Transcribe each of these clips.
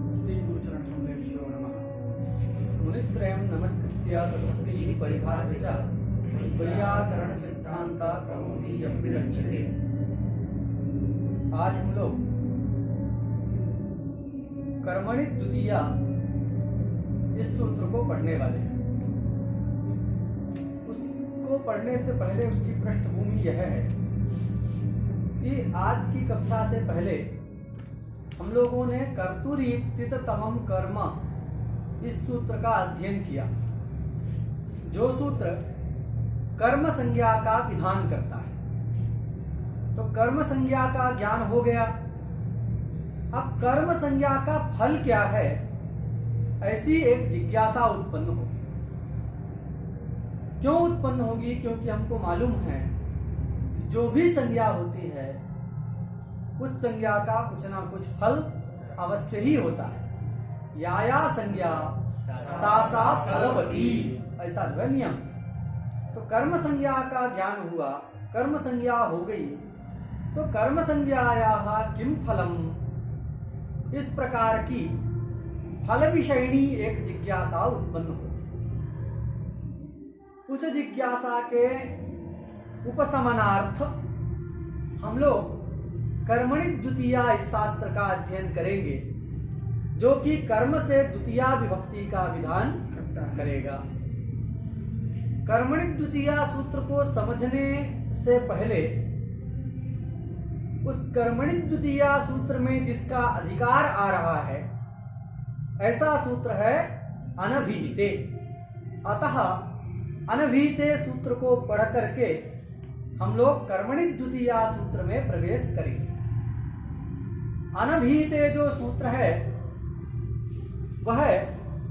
श्री गुरुचरण कमलेभ्यो नमः। मुनित्रयं नमस्कृत्य तद्भक्तिः परिभाव्य च वैयाकरण सिद्धांता कौमुदीयं विरच्यते। आज हम लोग कर्मणि द्वितीया इस सूत्र को पढ़ने वाले हैं। उसको पढ़ने से पहले उसकी पृष्ठभूमि यह है कि आज की कक्षा से पहले हम लोगों ने कर्तुरीप्सित तमम कर्म इस सूत्र का अध्ययन किया, जो सूत्र कर्म संज्ञा का विधान करता है। तो कर्म संज्ञा का ज्ञान हो गया। अब कर्म संज्ञा का फल क्या है, ऐसी एक जिज्ञासा उत्पन्न होगी। क्यों उत्पन्न होगी? क्योंकि हमको मालूम है जो भी संज्ञा होती है उस संज्ञा का कुछ ना कुछ फल अवश्य ही होता है। या संज्ञा सा फलवती, ऐसा जो है नियम। तो कर्म संज्ञा का ज्ञान हुआ, कर्म संज्ञा हो गई, तो कर्म संज्ञायाः किम फलम, इस प्रकार की फल विषयणी एक जिज्ञासा उत्पन्न हो। उस जिज्ञासा के उपशमनार्थ हम लोग कर्मणि द्वितीया इस शास्त्र का अध्ययन करेंगे, जो कि कर्म से द्वितीया विभक्ति का विधान करेगा। कर्मणि द्वितीया सूत्र को समझने से पहले उस कर्मणि द्वितीया सूत्र में जिसका अधिकार आ रहा है, ऐसा सूत्र है अनभिहिते। अतः अनभिहिते सूत्र को पढ़ करके हम लोग कर्मणि द्वितीया सूत्र में प्रवेश करेंगे। अनभिहिते जो सूत्र है वह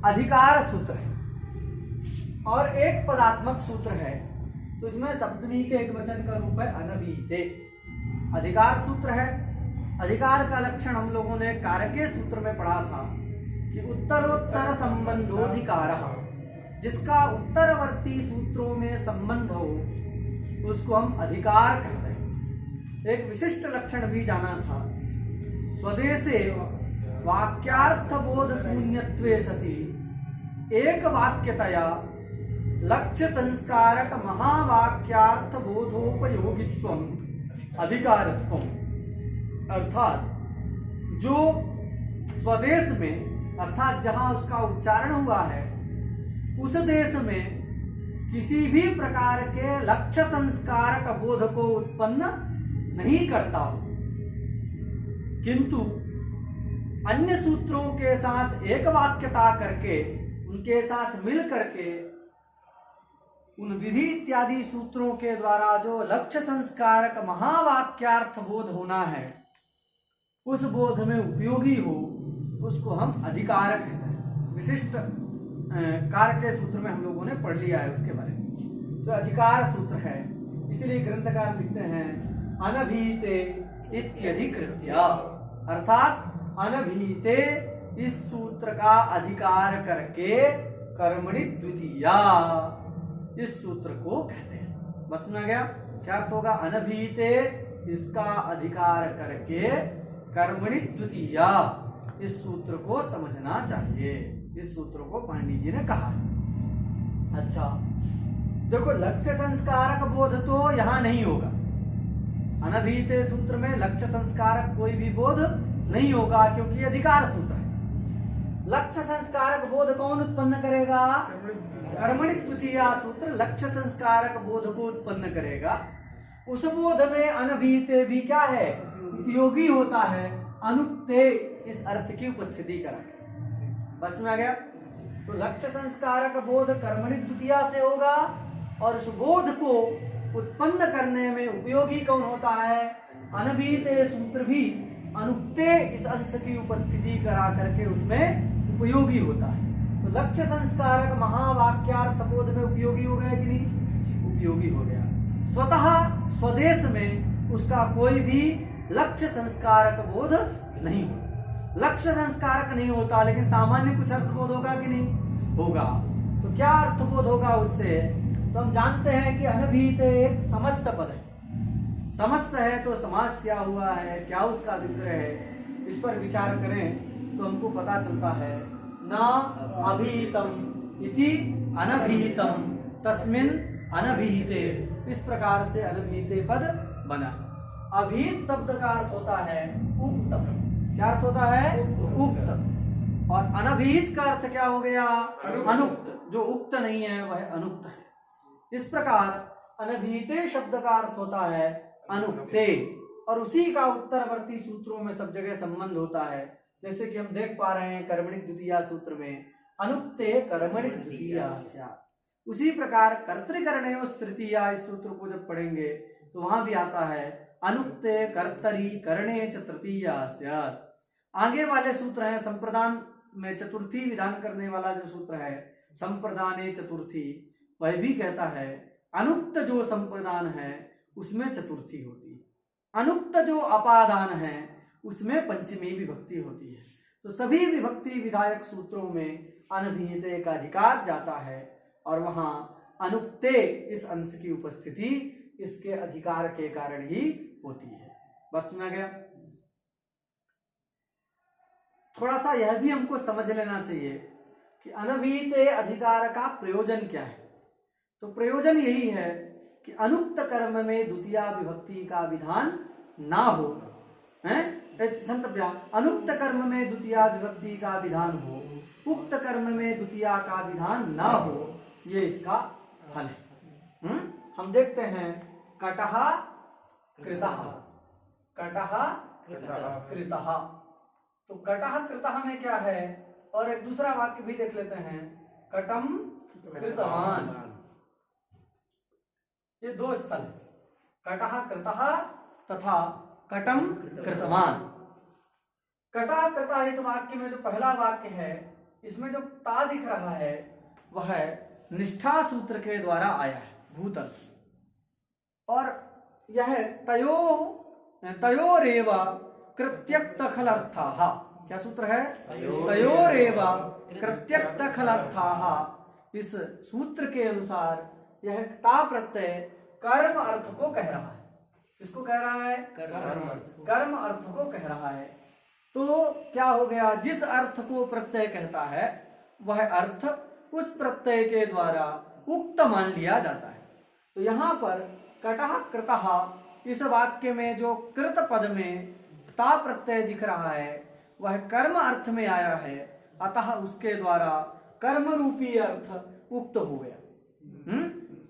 अधिकार सूत्र है और एक पदात्मक सूत्र है। तो इसमें सप्तमी के एक वचन का रूप है अनभिहिते। अधिकार सूत्र है। अधिकार का लक्षण हम लोगों ने कारके सूत्र में पढ़ा था कि उत्तरोत्तर संबंधोधिकार, जिसका उत्तरवर्ती सूत्रों में संबंध हो उसको हम अधिकार कहते हैं। एक विशिष्ट लक्षण भी जाना था, स्वदेशे वाक्यार्थ बोध शून्यत्वे सति एक वाक्यतया लक्ष्य संस्कारक महावाक्यार्थ बोधोपयोगित्वम अधिकारत्वम। अर्थात जो स्वदेश में, अर्थात जहां उसका उच्चारण हुआ है उस देश में किसी भी प्रकार के लक्ष्य संस्कारक बोध को उत्पन्न नहीं करता हो, किंतु अन्य सूत्रों के साथ एक वाक्यता करके, उनके साथ मिल करके उन विधि इत्यादि सूत्रों के द्वारा जो लक्ष्य संस्कारक महावाक्यार्थ बोध होना है, उस बोध में उपयोगी हो, उसको हम अधिकार कहते हैं। विशिष्ट कारके सूत्र में हम लोगों ने पढ़ लिया है उसके बारे में, जो अधिकार सूत्र है। इसीलिए ग्रंथकार लिखते हैं अनभिहिते इत्यधिकृत्य, अर्थात अनभिहिते इस सूत्र का अधिकार करके कर्मणि द्वितीया इस सूत्र को कहते हैं। बस सुना गया? क्या अर्थ होगा? अनभिहिते इसका अधिकार करके कर्मणि द्वितीया इस सूत्र को समझना चाहिए। इस सूत्र को पाणिनि जी ने कहा है। अच्छा, देखो, लक्ष्य संस्कारक बोध तो यहां नहीं होगा। अनभिहिते सूत्र में लक्ष्य संस्कारक कोई भी बोध नहीं होगा, क्योंकि अधिकार सूत्र है। लक्ष्य संस्कारक बोध कौन उत्पन्न करेगा? कर्मणि द्वितीया सूत्र लक्ष्य संस्कारक बोध को उत्पन्न करेगा। उस बोध में अनभिहिते भी क्या है? उपयोगी होता है। अनुक्ते इस अर्थ की उपस्थिति करा। बस में आ गया? तो लक्ष्य संस्कारक बोध कर्मणि द्वितीया से होगा, और उस बोध को उत्पन्न करने में उपयोगी कौन होता है? अनभिहिते सूत्र भी अनुक्ते इस अंश की उपस्थिति करा करके उसमें उपयोगी होता है। तो लक्ष्य संस्कारक महावाक्यार्थ बोध में उपयोगी हो गया कि नहीं? उपयोगी हो गया। स्वतः स्वदेश में उसका कोई भी लक्ष्य संस्कारक बोध नहीं होता। लक्ष्य संस्कारक नहीं होता, लेकिन सामान्य कुछ अर्थ बोध होगा कि नहीं? होगा। तो क्या अर्थ बोध होगा उससे? तो हम जानते हैं कि अनभिहित एक समस्त पद है। समस्त है तो समास क्या हुआ है, क्या उसका विग्रह है, इस पर विचार करें तो हमको पता चलता है न अभीतम इति अनभीतम तस्मिन अनभीते, इस प्रकार से अनभीते पद बना। अभीत शब्द का अर्थ होता है उक्त। क्या अर्थ होता है? उक्त। और अनभीत का अर्थ क्या हो गया? अनुक्त। जो उक्त नहीं है वह अनुक्त है। इस प्रकार अनभीते शब्द का अर्थ होता है अनुक्ते, और उसी का उत्तरवर्ती सूत्रों में सब जगह संबंध होता है। जैसे कि हम देख पा रहे हैं कर्मणि द्वितीया सूत्र में अनुक्ते कर्मणि द्वितीया स्यात्। उसी प्रकार कर्तृकरणेव तृतीया, इस सूत्र को जब पढ़ेंगे तो वहां भी आता है अनुक्ते कर्तरि करणे च तृतीया स्यात्। आगे वाले सूत्र हैं संप्रदान में चतुर्थी विधान करने वाला जो सूत्र है संप्रदाने चतुर्थी, वह भी कहता है अनुक्त जो संप्रदान है उसमें चतुर्थी होती है, अनुक्त जो अपादान है उसमें पंचमी विभक्ति होती है। तो सभी विभक्ति विधायक सूत्रों में अनभिहिते का अधिकार जाता है, और वहां अनुक्ते इस अंश की उपस्थिति इसके अधिकार के कारण ही होती है। बात सुना गया? थोड़ा सा यह भी हमको समझ लेना चाहिए कि अनभिहिते अधिकार का प्रयोजन क्या है। तो प्रयोजन यही है कि अनुक्त कर्म में द्वितीया विभक्ति का विधान ना हो, हैं? अनुक्त कर्म में द्वितीया विभक्ति का विधान हो, उक्त कर्म में द्वितीया का विधान ना हो, ये इसका फल है। हम देखते हैं कटः कृतः, कटः कृतः। तो कटः कृतः में क्या है? और एक दूसरा वाक्य भी देख लेते हैं, कटम कृतवान। ये दो स्थल है, कटः कृतः तथा कटम कृतवान। कटः कृतः इस वाक्य में जो पहला वाक्य है इसमें जो ता दिख रहा है वह निष्ठा सूत्र के द्वारा आया है, भूतल। और यह तयोरेव कृत्यक्त खलर्थाः, क्या सूत्र है? तयोरेव कृत्यक्त खलर्थाः। इस सूत्र के अनुसार यह ता प्रत्यय कर्म अर्थ को कह रहा है। किसको कह रहा है? कर्म अर्थ को कह रहा है। तो क्या हो गया? जिस अर्थ को प्रत्यय कहता है वह अर्थ उस प्रत्यय के द्वारा उक्त मान लिया जाता है। तो यहाँ पर कटः कृतः इस वाक्य में जो कृत पद में ता प्रत्यय दिख रहा है वह कर्म अर्थ में आया है, अतः उसके द्वारा कर्म रूपी अर्थ उक्त हो गया।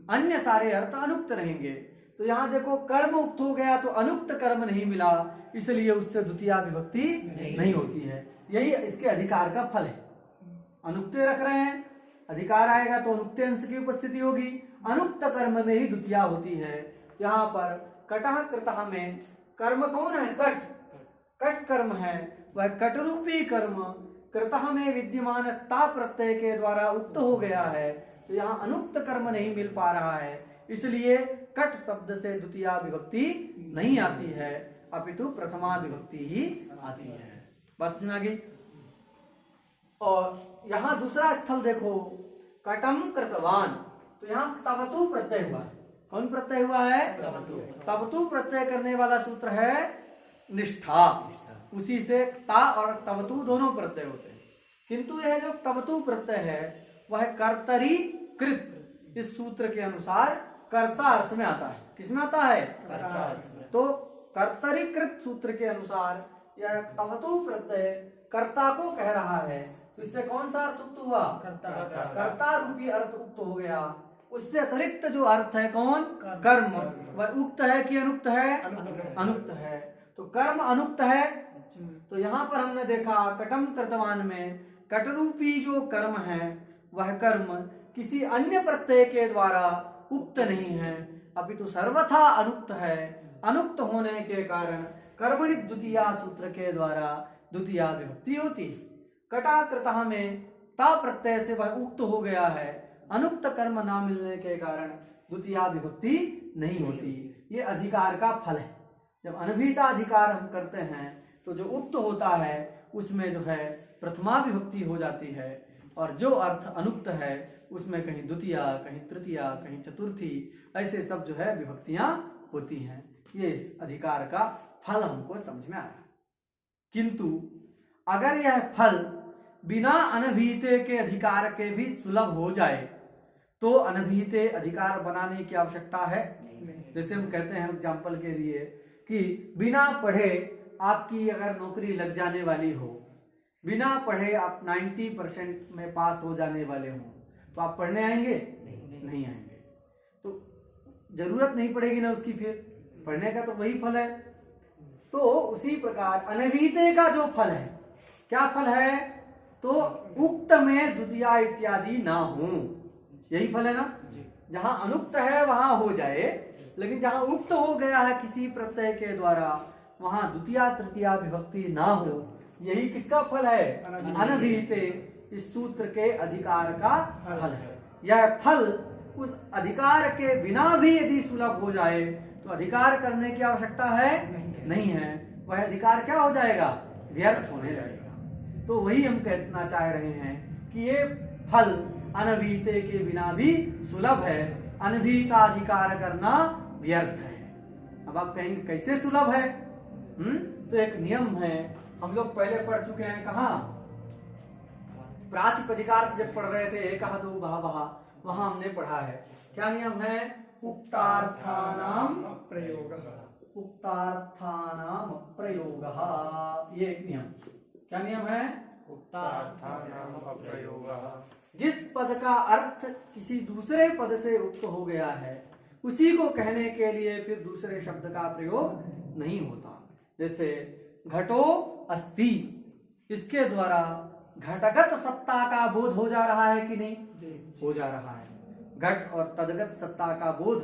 अन्य सारे अर्थ अनुक्त रहेंगे। तो यहाँ देखो कर्म उक्त हो गया तो अनुक्त कर्म नहीं मिला, इसलिए उससे द्वितीया विभक्ति नहीं होती है। यही इसके अधिकार का फल है। अनुक्ते रख रहे हैं, अधिकार आएगा तो अनुक्ते अंश की उपस्थिति होगी, अनुक्त कर्म में ही द्वितीया होती है। यहाँ पर कटः कृतः में कर्म कौन है? कट। कट कर्म है, वह कट रूपी कर्म कृतः में विद्यमान ता प्रत्यय के द्वारा उक्त हो गया है। तो यहाँ अनुक्त कर्म नहीं मिल पा रहा है, इसलिए कट शब्द से द्वितीया विभक्ति नहीं आती है, अपितु प्रथमा विभक्ति ही आती है। बात सुना गई? और यहाँ दूसरा स्थल देखो, कटम कृतवान। तो यहाँ तवतु प्रत्यय हुआ है। कौन प्रत्यय हुआ है? तवतु प्रत्यय करने वाला सूत्र है निष्ठा। उसी से ता और तवतु दोनों प्रत्यय होते हैं, किंतु यह जो तवतु प्रत्यय है वह कर्तरी कृत इस सूत्र के अनुसार कर्ता अर्थ में आता है। किसमें आता है? तो कर्तरी कृत सूत्र के अनुसार यह तवतु प्रत्यय कर्ता को कह रहा है। तो इससे कौन सा अर्थ उक्त हुआ? कर्ता रूपी अर्थ उक्त हो गया। उससे अतिरिक्त जो अर्थ है कौन? कर्म, वह उक्त है कि अनुक्त है? अनुक्त है। तो कर्म अनुक्त है। तो यहाँ पर हमने देखा कटम कृतवान में कट रूपी जो कर्म है वह कर्म किसी अन्य प्रत्यय के द्वारा उक्त नहीं है, अपितु सर्वथा अनुक्त है। अनुक्त होने के कारण कर्मणि द्वितीया सूत्र के द्वारा द्वितीया विभक्ति होती है। कटा कृतः में ता प्रत्यय से वह उक्त हो गया है, अनुक्त कर्म ना मिलने के कारण द्वितीया विभक्ति नहीं होती। ये अधिकार का फल है। जब अनभिहिता अधिकार हम करते हैं तो जो उक्त होता है उसमें जो है प्रथमा विभक्ति हो जाती है, और जो अर्थ अनुक्त है उसमें कहीं द्वितीया, कहीं तृतीया, कहीं चतुर्थी, ऐसे सब जो है विभक्तियां होती हैं। ये इस अधिकार का फल हमको समझ में आया। किंतु अगर यह फल बिना अनभिहिते के अधिकार के भी सुलभ हो जाए तो अनभिहिते अधिकार बनाने की आवश्यकता है। जैसे हम कहते हैं एग्जाम्पल के लिए कि बिना पढ़े आपकी अगर नौकरी लग जाने वाली हो, बिना पढ़े आप 90% में पास हो जाने वाले हो, तो आप पढ़ने आएंगे? नहीं आएंगे। तो जरूरत नहीं पड़ेगी ना उसकी, फिर पढ़ने का तो वही फल है। तो उसी प्रकार अनभिहिते का जो फल है, क्या फल है? तो उक्त में द्वितीया इत्यादि ना हो, यही फल है ना। जहां अनुक्त है वहां हो जाए, लेकिन जहां उक्त हो गया है किसी प्रत्यय के द्वारा वहां द्वितीया तृतीया विभक्ति ना हो, यही किसका फल है? अनभिहिते इस सूत्र के अधिकार का फल है। यह फल उस अधिकार के बिना भी यदि सुलभ हो जाए तो अधिकार करने की आवश्यकता है? नहीं है। वह अधिकार क्या हो जाएगा? व्यर्थ होने लगेगा। तो वही हम कहना चाह रहे हैं कि ये फल अनभिहिते के बिना भी सुलभ है, अनभिहिताधिकार करना व्यर्थ है। अब आप कहेंगे कैसे सुलभ है? तो एक नियम है, हम लोग पहले पढ़ चुके हैं। कहाँ? प्रातिपदिकार्थ जब पढ़ रहे थे एक दो बहा वहां हमने पढ़ा है। क्या नियम है? उक्तार्थानाम अप्रयोगः। उक्तार्थानाम अप्रयोगः, ये एक नियम। क्या नियम है? उक्तार्थानाम अप्रयोगः। जिस पद का अर्थ किसी दूसरे पद से उक्त हो गया है उसी को कहने के लिए फिर दूसरे शब्द का प्रयोग नहीं होता। जैसे घटो अस्ति, इसके द्वारा घटगत सत्ता का बोध हो जा रहा है कि नहीं? हो जा रहा है। घट और तदगत सत्ता का बोध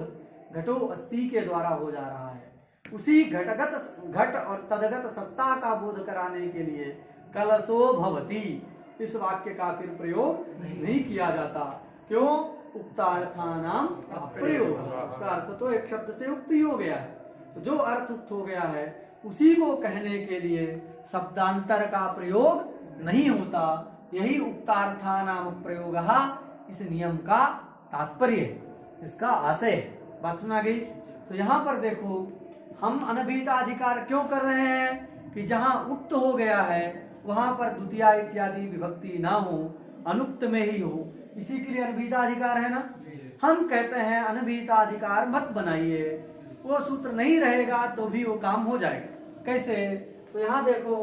घटो अस्ति के द्वारा हो जा रहा है। उसी घट और तदगत सत्ता का बोध कराने के लिए कलशो भवति इस वाक्य का फिर प्रयोग नहीं किया जाता। क्यों? उक्तार्थानाम अप्रयोग। उसका अर्थ तो एक शब्द से उक्त ही हो गया है। तो जो अर्थ उक्त हो गया है उसी को कहने के लिए शब्दांतर का प्रयोग नहीं होता। यही उक्तार्थानाम प्रयोगः इस नियम का तात्पर्य है, इसका आशय। बात सुना गई? तो यहाँ पर देखो, हम अनभिहिताधिकार क्यों कर रहे हैं कि जहां उक्त हो गया है वहां पर द्वितीया इत्यादि विभक्ति ना हो, अनुक्त में ही हो, इसी के लिए अनभिहिताधिकार है ना। हम कहते हैं अनभिहिताधिकार मत बनाइए, वो सूत्र नहीं रहेगा तो भी वो काम हो जाएगा। कैसे? तो यहाँ देखो,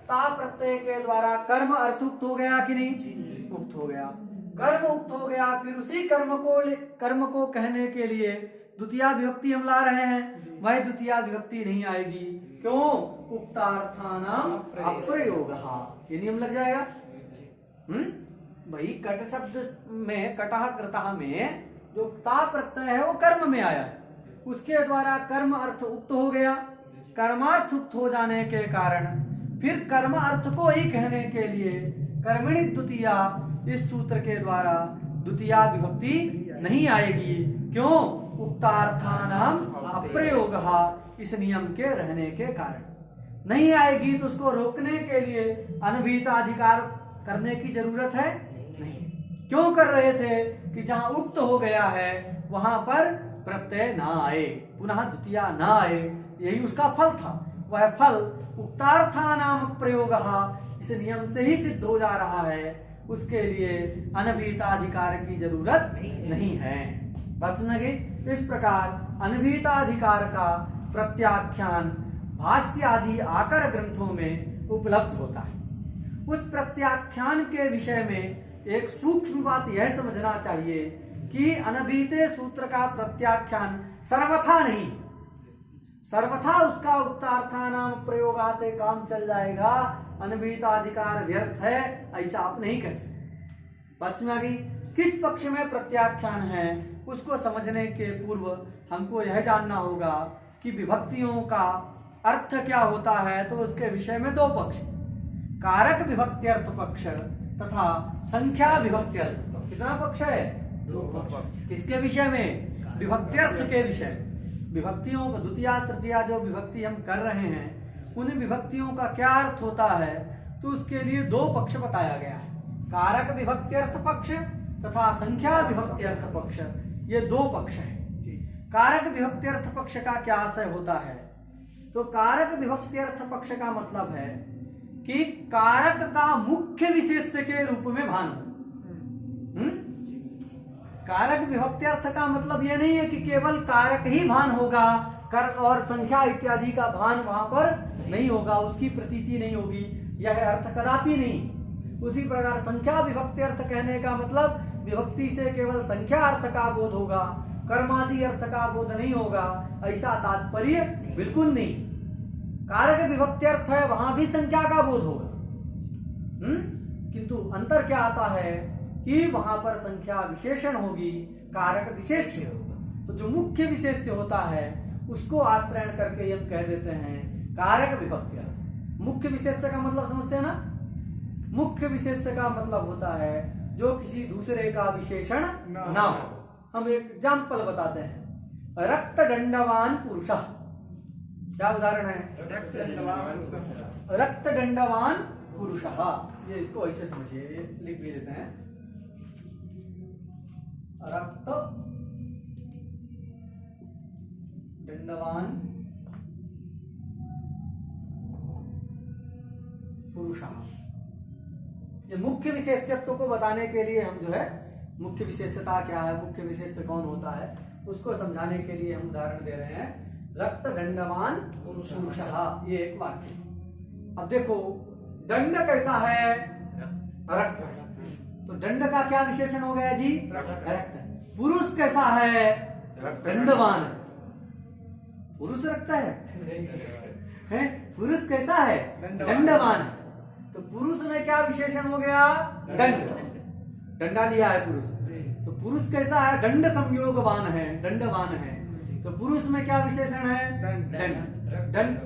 ता प्रत्यय के द्वारा कर्म अर्थ उक्त हो गया कि नहीं? उक्त हो गया। कर्म उक्त हो गया, फिर उसी कर्म को कहने के लिए द्वितीया विभक्ति हम ला रहे हैं, वह द्वितीया विभक्ति नहीं आएगी। क्यों? उक्तार्थानाम अप्रयोगः, ये नियम लग जाएगा। भाई कट शब्द में, कटः कृतः में जो ता प्रत्यय है वो कर्म में आया है, उसके द्वारा कर्म अर्थ उक्त हो गया। कर्मार्थ उक्त हो जाने के कारण फिर कर्म अर्थ को ही कहने के लिए कर्मणि द्वितीया इस सूत्र के द्वारा द्वितीया विभक्ति नहीं आएगी। क्यों? उक्तार्थानाम अप्रयोगः इस नियम के रहने के कारण नहीं आएगी। तो उसको रोकने के लिए अनभिहिताधिकार करने की जरूरत है नहीं। क्यों कर रहे थे? कि जहां उक्त हो गया है वहां पर प्रत्यय ना आए, पुनः द्वितीया ना आए, यही उसका फल था। वह फल उक्तार्थानाम प्रयोगः इस नियम से ही सिद्ध हो जा रहा है, उसके लिए अनभिहिताधिकार की जरूरत नहीं है। बात सुना गई? इस प्रकार अनभिहिताधिकार का प्रत्याख्यान भाष्य आदि आकर ग्रंथों में उपलब्ध होता है। उस प्रत्याख्यान के विषय में एक सूक्ष्म बात यह समझना चाहिए कि अनभिहिते सूत्र का प्रत्याख्यान सर्वथा नहीं, सर्वथा उसका उक्तार्थानाम प्रयोगा से काम चल जाएगा, अनभिहिताधिकार व्यर्थ है, ऐसा आप नहीं कह सकते। पक्ष में आ गई। किस पक्ष में प्रत्याख्यान है उसको समझने के पूर्व हमको यह जानना होगा कि विभक्तियों का अर्थ क्या होता है। तो उसके विषय में दो पक्ष, कारक विभक्त्यर्थ पक्ष तथा संख्या विभक्त्यर्थ। कितना पक्ष है? दो पक्ष। किसके विषय में? विभक्त्यर्थ के विषय। विभक्तियों को द्वितीया तृतीया जो विभक्ति हम कर रहे हैं उन विभक्तियों का क्या अर्थ होता है, तो उसके लिए दो पक्ष बताया गया है, कारक विभक्त्यर्थ पक्ष तथा संख्या विभक्त्यर्थ पक्ष। ये दो पक्ष है। कारक विभक्त्यर्थ पक्ष का क्या आशय होता है? तो कारक विभक्त्यर्थ पक्ष का मतलब है कि कारक का मुख्य विशेष्य के रूप में भान हो। कारक विभक्ति अर्थ का मतलब यह नहीं है कि केवल कारक ही भान होगा, कर और संख्या इत्यादि का भान वहां पर नहीं होगा, उसकी प्रतीति नहीं होगी, यह अर्थ कदापि नहीं। उसी प्रकार संख्या विभक्ति अर्थ कहने का मतलब विभक्ति से केवल संख्या अर्थ का बोध होगा, कर्मादि अर्थ का बोध नहीं होगा, ऐसा तात्पर्य बिल्कुल नहीं। कारक विभक्ति अर्थ है, वहां भी संख्या का बोध होगा, किंतु अंतर क्या आता है कि वहां पर संख्या विशेषण होगी, कारक विशेष्य होगा। तो जो मुख्य विशेष्य होता है उसको आश्रयण करके हम कह देते हैं कारक विभक्ति अर्थ। मुख्य विशेष्य का मतलब समझते हैं ना? मुख्य विशेष्य का मतलब होता है जो किसी दूसरे का विशेषण ना हो। हम एक एग्जाम्पल बताते हैं, रक्त दंडवान पुरुष। क्या उदाहरण है? रक्त दंडवान पुरुष। ये इसको ऐसे समझिए, लिख भी देते हैं, रक्त दंडवान पुरुष। ये मुख्य विशेषत्व को बताने के लिए हम जो है मुख्य विशेषता क्या है, मुख्य विशेष्य कौन होता है, उसको समझाने के लिए हम उदाहरण दे रहे हैं, रक्त दंडवान पुरुष। ये एक वाक्य। अब देखो दंड कैसा है? रक्त है। तो दंड का क्या विशेषण हो गया जी? रक्त। पुरुष कैसा है? दंडवान। पुरुष रक्त है? पुरुष कैसा है? दंडवान। तो पुरुष में क्या विशेषण हो गया? दंड। डंडा लिया है पुरुष। तो पुरुष कैसा है? दंड संयोगवान है, दंडवान है। तो पुरुष में क्या विशेषण है? दंड।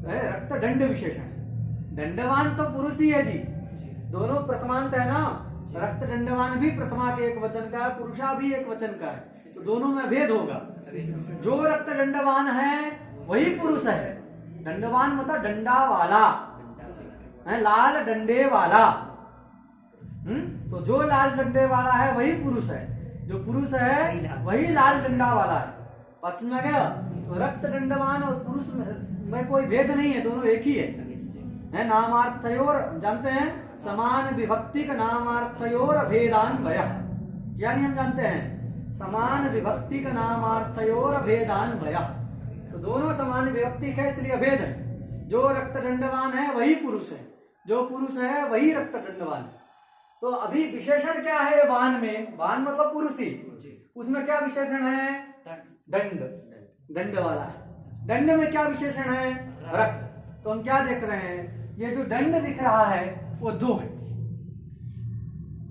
रक्त दंड विशेषण। दंडवान तो पुरुष ही है जी, दोनों प्रथमांत है ना। रक्त दंडवान भी प्रथमा के एक वचन का है, पुरुषा भी एक वचन का है, तो दोनों में भेद होगा। जो रक्त दंडवान है वही पुरुष है। दंडवान मतलब डंडा वाला है, लाल डंडे वाला। तो जो लाल डंडे वाला है वही पुरुष है, जो पुरुष है वही लाल डंडा वाला है। बात समझ में गया? तो रक्त दंडवान और पुरुष में कोई भेद नहीं है, दोनों एक ही है। नामार्थयोर, जानते हैं समान विभक्ति का नामार्थयोर भेदान्वयः, यानी हम जानते हैं समान विभक्ति का नामार्थयोर भेदान्वयः। तो दोनों समान विभक्ति है इसलिए अभेद है। जो रक्त दंडवान है वही पुरुष है, जो पुरुष है वही रक्त दंडवान है। तो अभी विशेषण क्या है वान में? वान मतलब पुरुष ही, उसमें क्या विशेषण है? दंड, दंड वाला है। दंड में क्या विशेषण है? रक्त। तो हम क्या देख रहे हैं, ये जो दंड दिख रहा है वो दो है,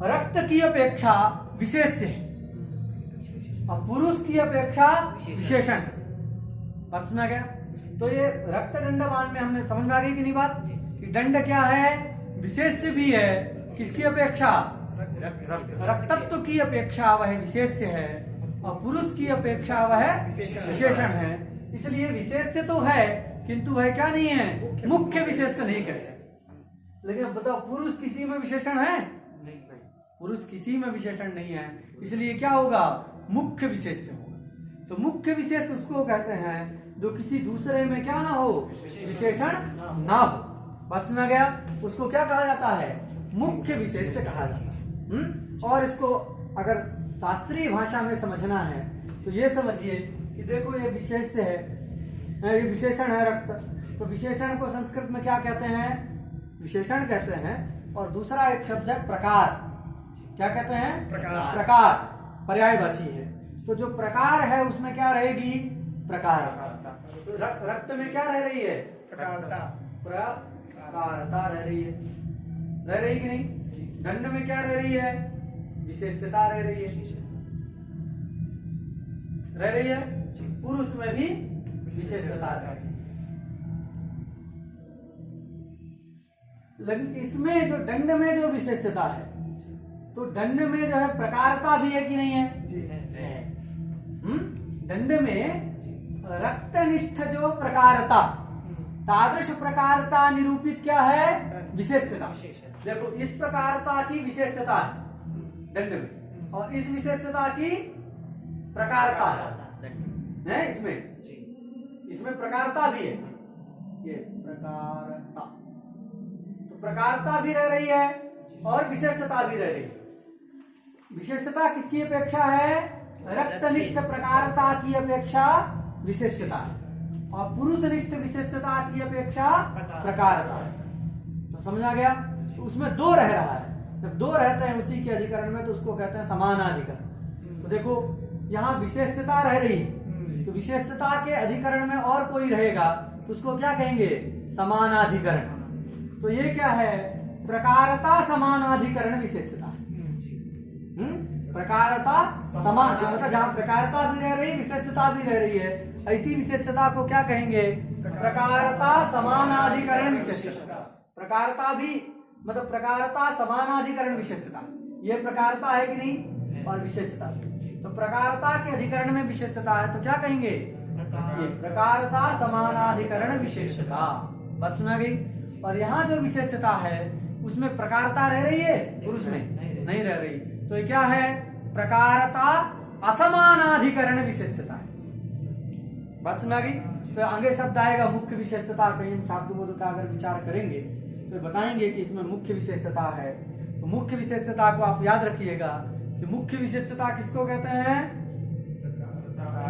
रक्त की अपेक्षा विशेष्य है और पुरुष की अपेक्षा विशेषण है। समझ में आ गया? तो ये रक्त दंडवान में हमने समझ में आ गई कि नहीं बात, कि दंड क्या है? विशेष्य भी है। किसकी अपेक्षा? रक्तत्व की अपेक्षा वह विशेष्य है और पुरुष की अपेक्षा वह विशेषण है। इसलिए विशेष्य तो है किंतु वह क्या नहीं है? मुख्य विशेष्य नहीं कह सकते। लेकिन अब बताओ पुरुष किसी में विशेषण है? पुरुष किसी में विशेषण नहीं है, इसलिए क्या होगा? मुख्य विशेष्य होगा। तो मुख्य विशेष उसको कहते हैं जो किसी दूसरे में क्या ना हो? विशेषण ना हो। बात समझ में गया? उसको क्या कहा जाता है? मुख्य विशेष्य कहा जाता है। और इसको अगर शास्त्रीय भाषा में समझना है तो ये समझिए कि देखो ये विशेष्य है, ये विशेषण है रक्त। तो विशेषण को संस्कृत में क्या कहते हैं? विशेषण कहते हैं। और दूसरा एक शब्द है प्रकार। क्या कहते हैं? प्रकार पर्यायवाची है। तो जो प्रकार है उसमें क्या रहेगी? प्रकार। तो रक्त में क्या रह रही है? प्रकारता रह रही है। रह रही कि नहीं? दंड में क्या रह रही है? विशेषता रह रही है। रह रही है। पुरुष में भी विशेषता रह रही है। लेकिन इसमें जो दंड में जो विशेषता है, तो दंड में जो है प्रकारता भी है कि नहीं है? दंड में रक्तनिष्ठ जो प्रकारता, तादृश प्रकारता निरूपित क्या है? विशेषता। देखो इस प्रकारता की विशेषता है दंड में और इस विशेषता की प्रकारता है इसमें प्रकारता भी है। ये प्रकारता प्रकारता भी रह रही है और विशेषता भी रह रही है। विशेषता किसकी अपेक्षा है? रक्तनिष्ठ प्रकारता की अपेक्षा विशेषता है और पुरुषनिष्ठ विशेषता की अपेक्षा प्रकारता है। तो समझ आ गया? तो उसमें दो रह रहा है, जब दो रहते हैं उसी के अधिकरण में तो उसको कहते हैं समानाधिकरण। तो देखो यहाँ विशेषता रह रही है, तो विशेषता के अधिकरण में और कोई रहेगा तो उसको क्या कहेंगे? समानाधिकरण। तो ये क्या है? प्रकारता समानाधिकरण विशेषता। प्रकारता समान, मतलब जहाँ प्रकारता भी रह रही विशेषता भी रह रही है, ऐसी विशेषता को क्या कहेंगे? प्रकारता समानाधिकरण विशेषता। प्रकारता भी मतलब प्रकारता समानाधिकरण विशेषता, ये प्रकारता है कि नहीं? और विशेषता, तो प्रकारता के अधिकरण में विशेषता है तो क्या कहेंगे? ये प्रकारता समानाधिकरण विशेषता। बात सुना गई? और यहाँ जो विशेषता है उसमें प्रकारता रह रही है, पुरुष में नहीं रह रही, तो ये क्या है? प्रकारता असमानाधिकरण विशेषता है। बात सुना गई? तो आगे शब्द आएगा मुख्य विशेषता। कहीं हम शाब्दबोध का अगर विचार करेंगे तो बताएंगे कि इसमें मुख्य विशेषता है। तो मुख्य विशेषता को आप याद रखिएगा कि मुख्य विशेषता किसको कहते हैं?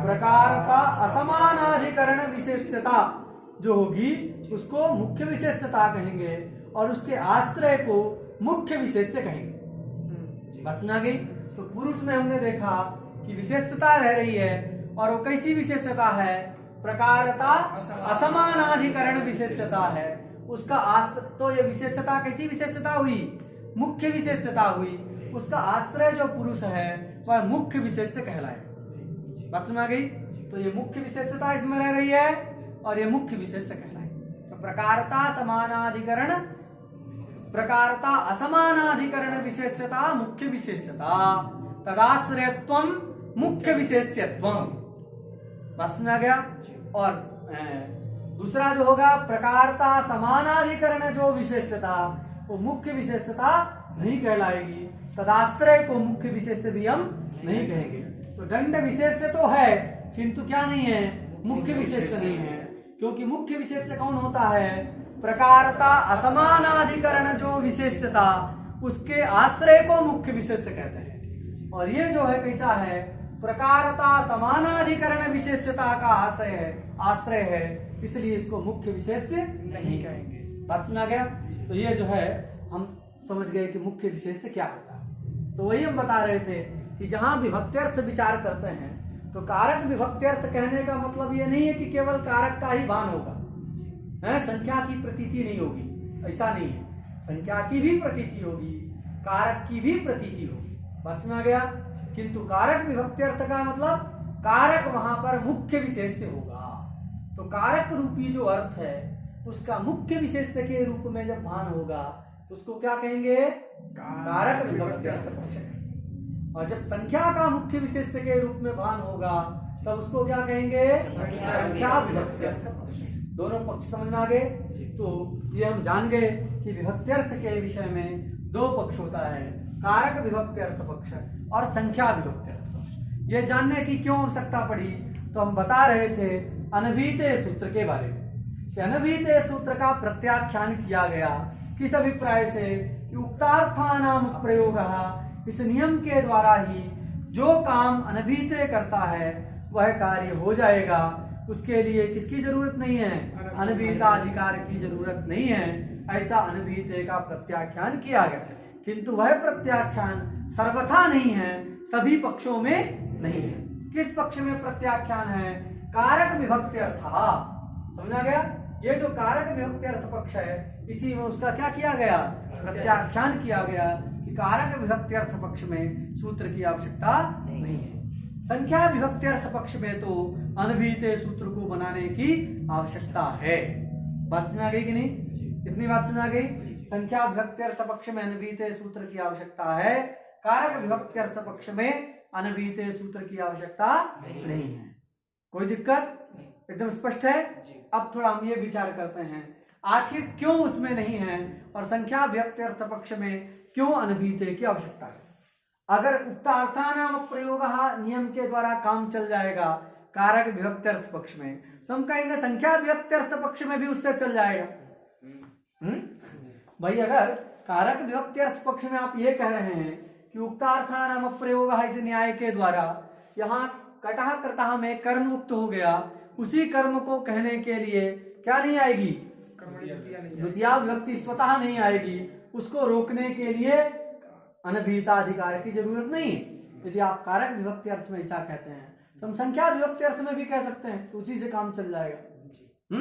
प्रकारता असमानाधिकरण विशेषता जो होगी उसको मुख्य विशेषता कहेंगे और उसके आश्रय को मुख्य विशेष्य कहेंगे। बस सुना गई? तो पुरुष में हमने देखा कि विशेषता रह रही है और वो कैसी विशेषता है? प्रकारता असमानाधिकरण विशेषता है। उसका आश्रय, तो ये विशेषता कैसी विशेषता हुई? मुख्य विशेषता हुई। उसका आश्रय जो पुरुष है वह मुख्य विशेष्य कहलाए। बात सुना गई? तो ये मुख्य विशेषता इसमें रह रही है और ये मुख्य विशेष्य कहलाए। तो प्रकारता समानाधिकरण, प्रकारता असमानाधिकरण विशेषता मुख्य विशेषता, तदाश्रयत्वम मुख्य विशेष्यत्वम। बात सुना गया? और दूसरा जो होगा प्रकारता समानाधिकरण जो विशेषता वो मुख्य विशेषता नहीं कहलाएगी, तदाश्रय को मुख्य विशेष्य भी हम नहीं कहेंगे। तो दंड विशेष्य तो है किंतु क्या नहीं है? मुख्य विशेष्य नहीं है, क्योंकि मुख्य विशेष्य कौन होता है? प्रकारता असमानाधिकरण जो विशेषता उसके आश्रय को मुख्य विशेष्य कहते हैं। और ये जो है कैसा है? प्रकारता समानाधिकरण विशेषता का आश्रय है, इसलिए इसको मुख्य विशेष्य नहीं कहेंगे। बात सुना गया? तो ये जो है हम समझ गए कि मुख्य विशेष्य क्या होता है। तो वही हम बता रहे थे कि जहां विभक्त्यर्थ विचार करते हैं तो कारक विभक्त्यर्थ कहने का मतलब ये नहीं है कि केवल कारक का ही भान होगा, है संख्या की प्रतीति नहीं होगी, ऐसा नहीं है। संख्या की भी प्रतीति होगी, कारक की भी प्रतीति होगी। बात सुना गया? किंतु कारक विभक्त्यर्थ का मतलब कारक वहां पर मुख्य विशेष्य होगा। तो कारक रूपी जो अर्थ है उसका मुख्य विशेष्य के रूप में जब भान होगा तो उसको क्या कहेंगे? कारक विभक्त्यर्थ पक्ष। और जब संख्या का मुख्य विशेष्य के रूप में भान होगा तब उसको क्या कहेंगे? संख्या विभक्त्यर्थ पक्ष। दोनों पक्ष समझ में आ गए? तो ये हम जान गए कि विभक्त्यर्थ के विषय में दो पक्ष होता है, कारक विभक्त्यर्थ पक्ष और संख्या विभक्त्यर्थ पक्ष। ये जानने की क्यों आवश्यकता पड़ी? तो हम बता रहे थे अनभिहिते सूत्र के बारे में कि अनभिहिते सूत्र का प्रत्याख्यान किया गया किस अभिप्राय से? कि उक्तार्थानाम प्रयोगः, इस नियम के द्वारा ही जो काम अनभिहिते करता है वह कार्य हो जाएगा। उसके लिए किसकी जरूरत नहीं है? अनभिहिताधिकार की जरूरत नहीं है। ऐसा अनभिहिते का प्रत्याख्यान किया गया, किंतु वह प्रत्याख्यान सर्वथा नहीं है, सभी पक्षों में नहीं है। किस पक्ष में प्रत्याख्यान है? कारक विभक्त्यर्थ। समझा गया? ये जो कारक विभक्त्यर्थ पक्ष है इसी में उसका क्या किया गया? प्रत्याख्यान किया गया कि कारक विभक्त्यर्थ पक्ष में सूत्र की आवश्यकता नहीं है। संख्या विभक्त्यर्थ पक्ष में तो अनभिहिते सूत्र को बनाने की आवश्यकता है। बात सुना गई कि नहीं? इतनी बात सुना गई? संख्या विभक्त्यर्थ पक्ष में अनभिहिते सूत्र की आवश्यकता है, कारक विभक्त्यर्थ पक्ष में अनभिहिते सूत्र की आवश्यकता नहीं है। कोई दिक्कत? एकदम स्पष्ट है? अब थोड़ा हम ये विचार करते हैं आखिर क्यों उसमें नहीं है और संख्या विभक्त्यर्थ पक्ष में क्यों अनभिहिते की आवश्यकता है। अगर उक्तार्थानाम प्रयोगः नियम के द्वारा काम चल जाएगा कारक विभक्त्यर्थ पक्ष में तो हम कहेंगे संख्या विभक्त्यर्थ पक्ष में भी उससे चल जाएगा। भाई अगर कारक विभक्ति अर्थ पक्ष में आप ये कह रहे हैं कि उक्तार्थानाम प्रयोग इस न्याय के द्वारा यहाँ कटह कर्तः में कर्म उक्त हो गया, उसी कर्म को कहने के लिए क्या नहीं आएगी, द्वितीया विभक्ति स्वतः नहीं आएगी, उसको रोकने के लिए अनभिहिताधिकार की जरूरत नहीं है। यदि आप कारक विभक्ति अर्थ में ऐसा कहते हैं तो हम संख्या विभक्ति अर्थ में भी कह सकते हैं, तो उसी से काम चल जाएगा।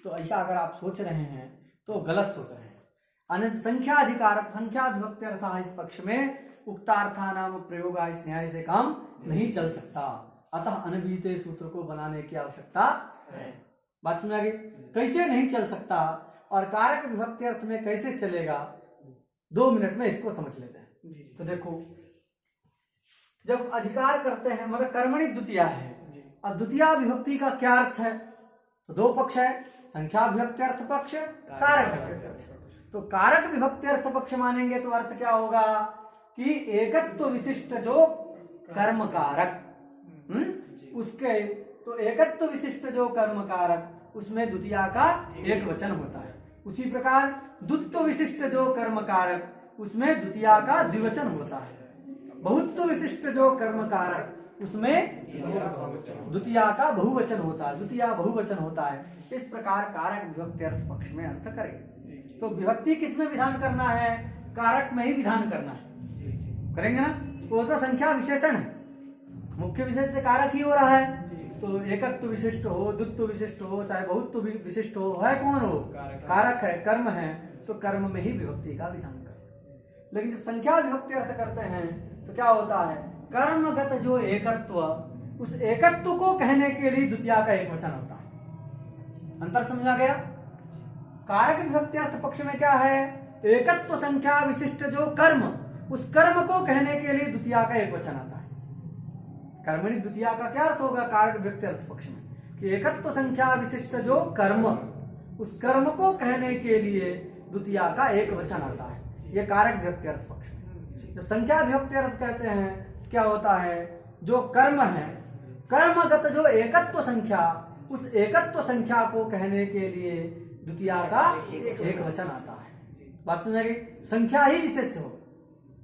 तो ऐसा अगर आप सोच रहे हैं तो गलत सोच रहे हैं। संख्या विभक्ति अर्थ इस पक्ष में उक्तार्थानाम प्रयोग इस न्याय से काम नहीं चल सकता, अतः अनभिहित सूत्र को बनाने की आवश्यकता है। बात सुना गई? कैसे नहीं चल सकता और कारक विभक्ति अर्थ में कैसे चलेगा, 2 मिनट में इसको समझ लेते हैं। तो देखो, जब अधिकार करते हैं मतलब कर्मणि द्वितीया है, अब द्वितीया विभक्ति का क्या अर्थ है? तो 2 पक्ष है, संख्या विभक्ति अर्थ पक्ष, कारक विभक्ति अर्थ पक्ष। तो कारक विभक्ति अर्थ पक्ष मानेंगे तो अर्थ क्या होगा कि एकत्व विशिष्ट जो कर्म कारक, उसके तो एकत्व विशिष्ट जो कर्म कारक उसमें द्वितीया का एक वचन होता है। उसी प्रकार द्वित्व विशिष्ट जो कर्म कारक उसमें द्वितीया का द्विवचन होता है। बहुत्व विशिष्ट जो कर्म कारक उसमें द्वितीया का बहुवचन होता है, द्वितीया बहुवचन होता है। इस प्रकार कारक विभक्ति अर्थ पक्ष में अर्थ करें। तो विभक्ति किसमें विधान करना है? कारक में ही विधान करना है, करेंगे ना? वो तो संख्या विशेषण है, मुख्य विशेष से कारक ही हो रहा है। तो एकत्व विशिष्ट हो, द्वित्व विशिष्ट हो, चाहे बहुत्व विशिष्ट हो, है कौन हो? कारक है, कर्म है, तो कर्म में ही विभक्ति का विधान करें। लेकिन जब संख्या विभक्ति अर्थ करते हैं तो क्या होता है? कर्मगत जो एकत्व, उस एकत्व को कहने के लिए द्वितीया का एक वचन होता है। अंतर समझा गया? कारक विभक्ति अर्थ पक्ष में क्या है? एकत्व संख्या विशिष्ट जो कर्म, उस कर्म को कहने के लिए द्वितीया का एक वचन आता है। कर्मणि द्वितीया का क्या अर्थ होगा कारक विभक्ति अर्थ पक्ष में? कि एकत्व संख्या विशिष्ट जो कर्म, उस कर्म को कहने के लिए द्वितीया का एक वचन आता है। यह कारक विभक्ति अर्थ पक्ष में। जब संख्या विभक्ति अर्थ कहते हैं क्या होता है? जो कर्म है, कर्मगत जो एकत्व संख्या, उस एकत्व संख्या को कहने के लिए द्वितीया का एक वचन आता है। बात समझ गई? संख्या ही विशेष हो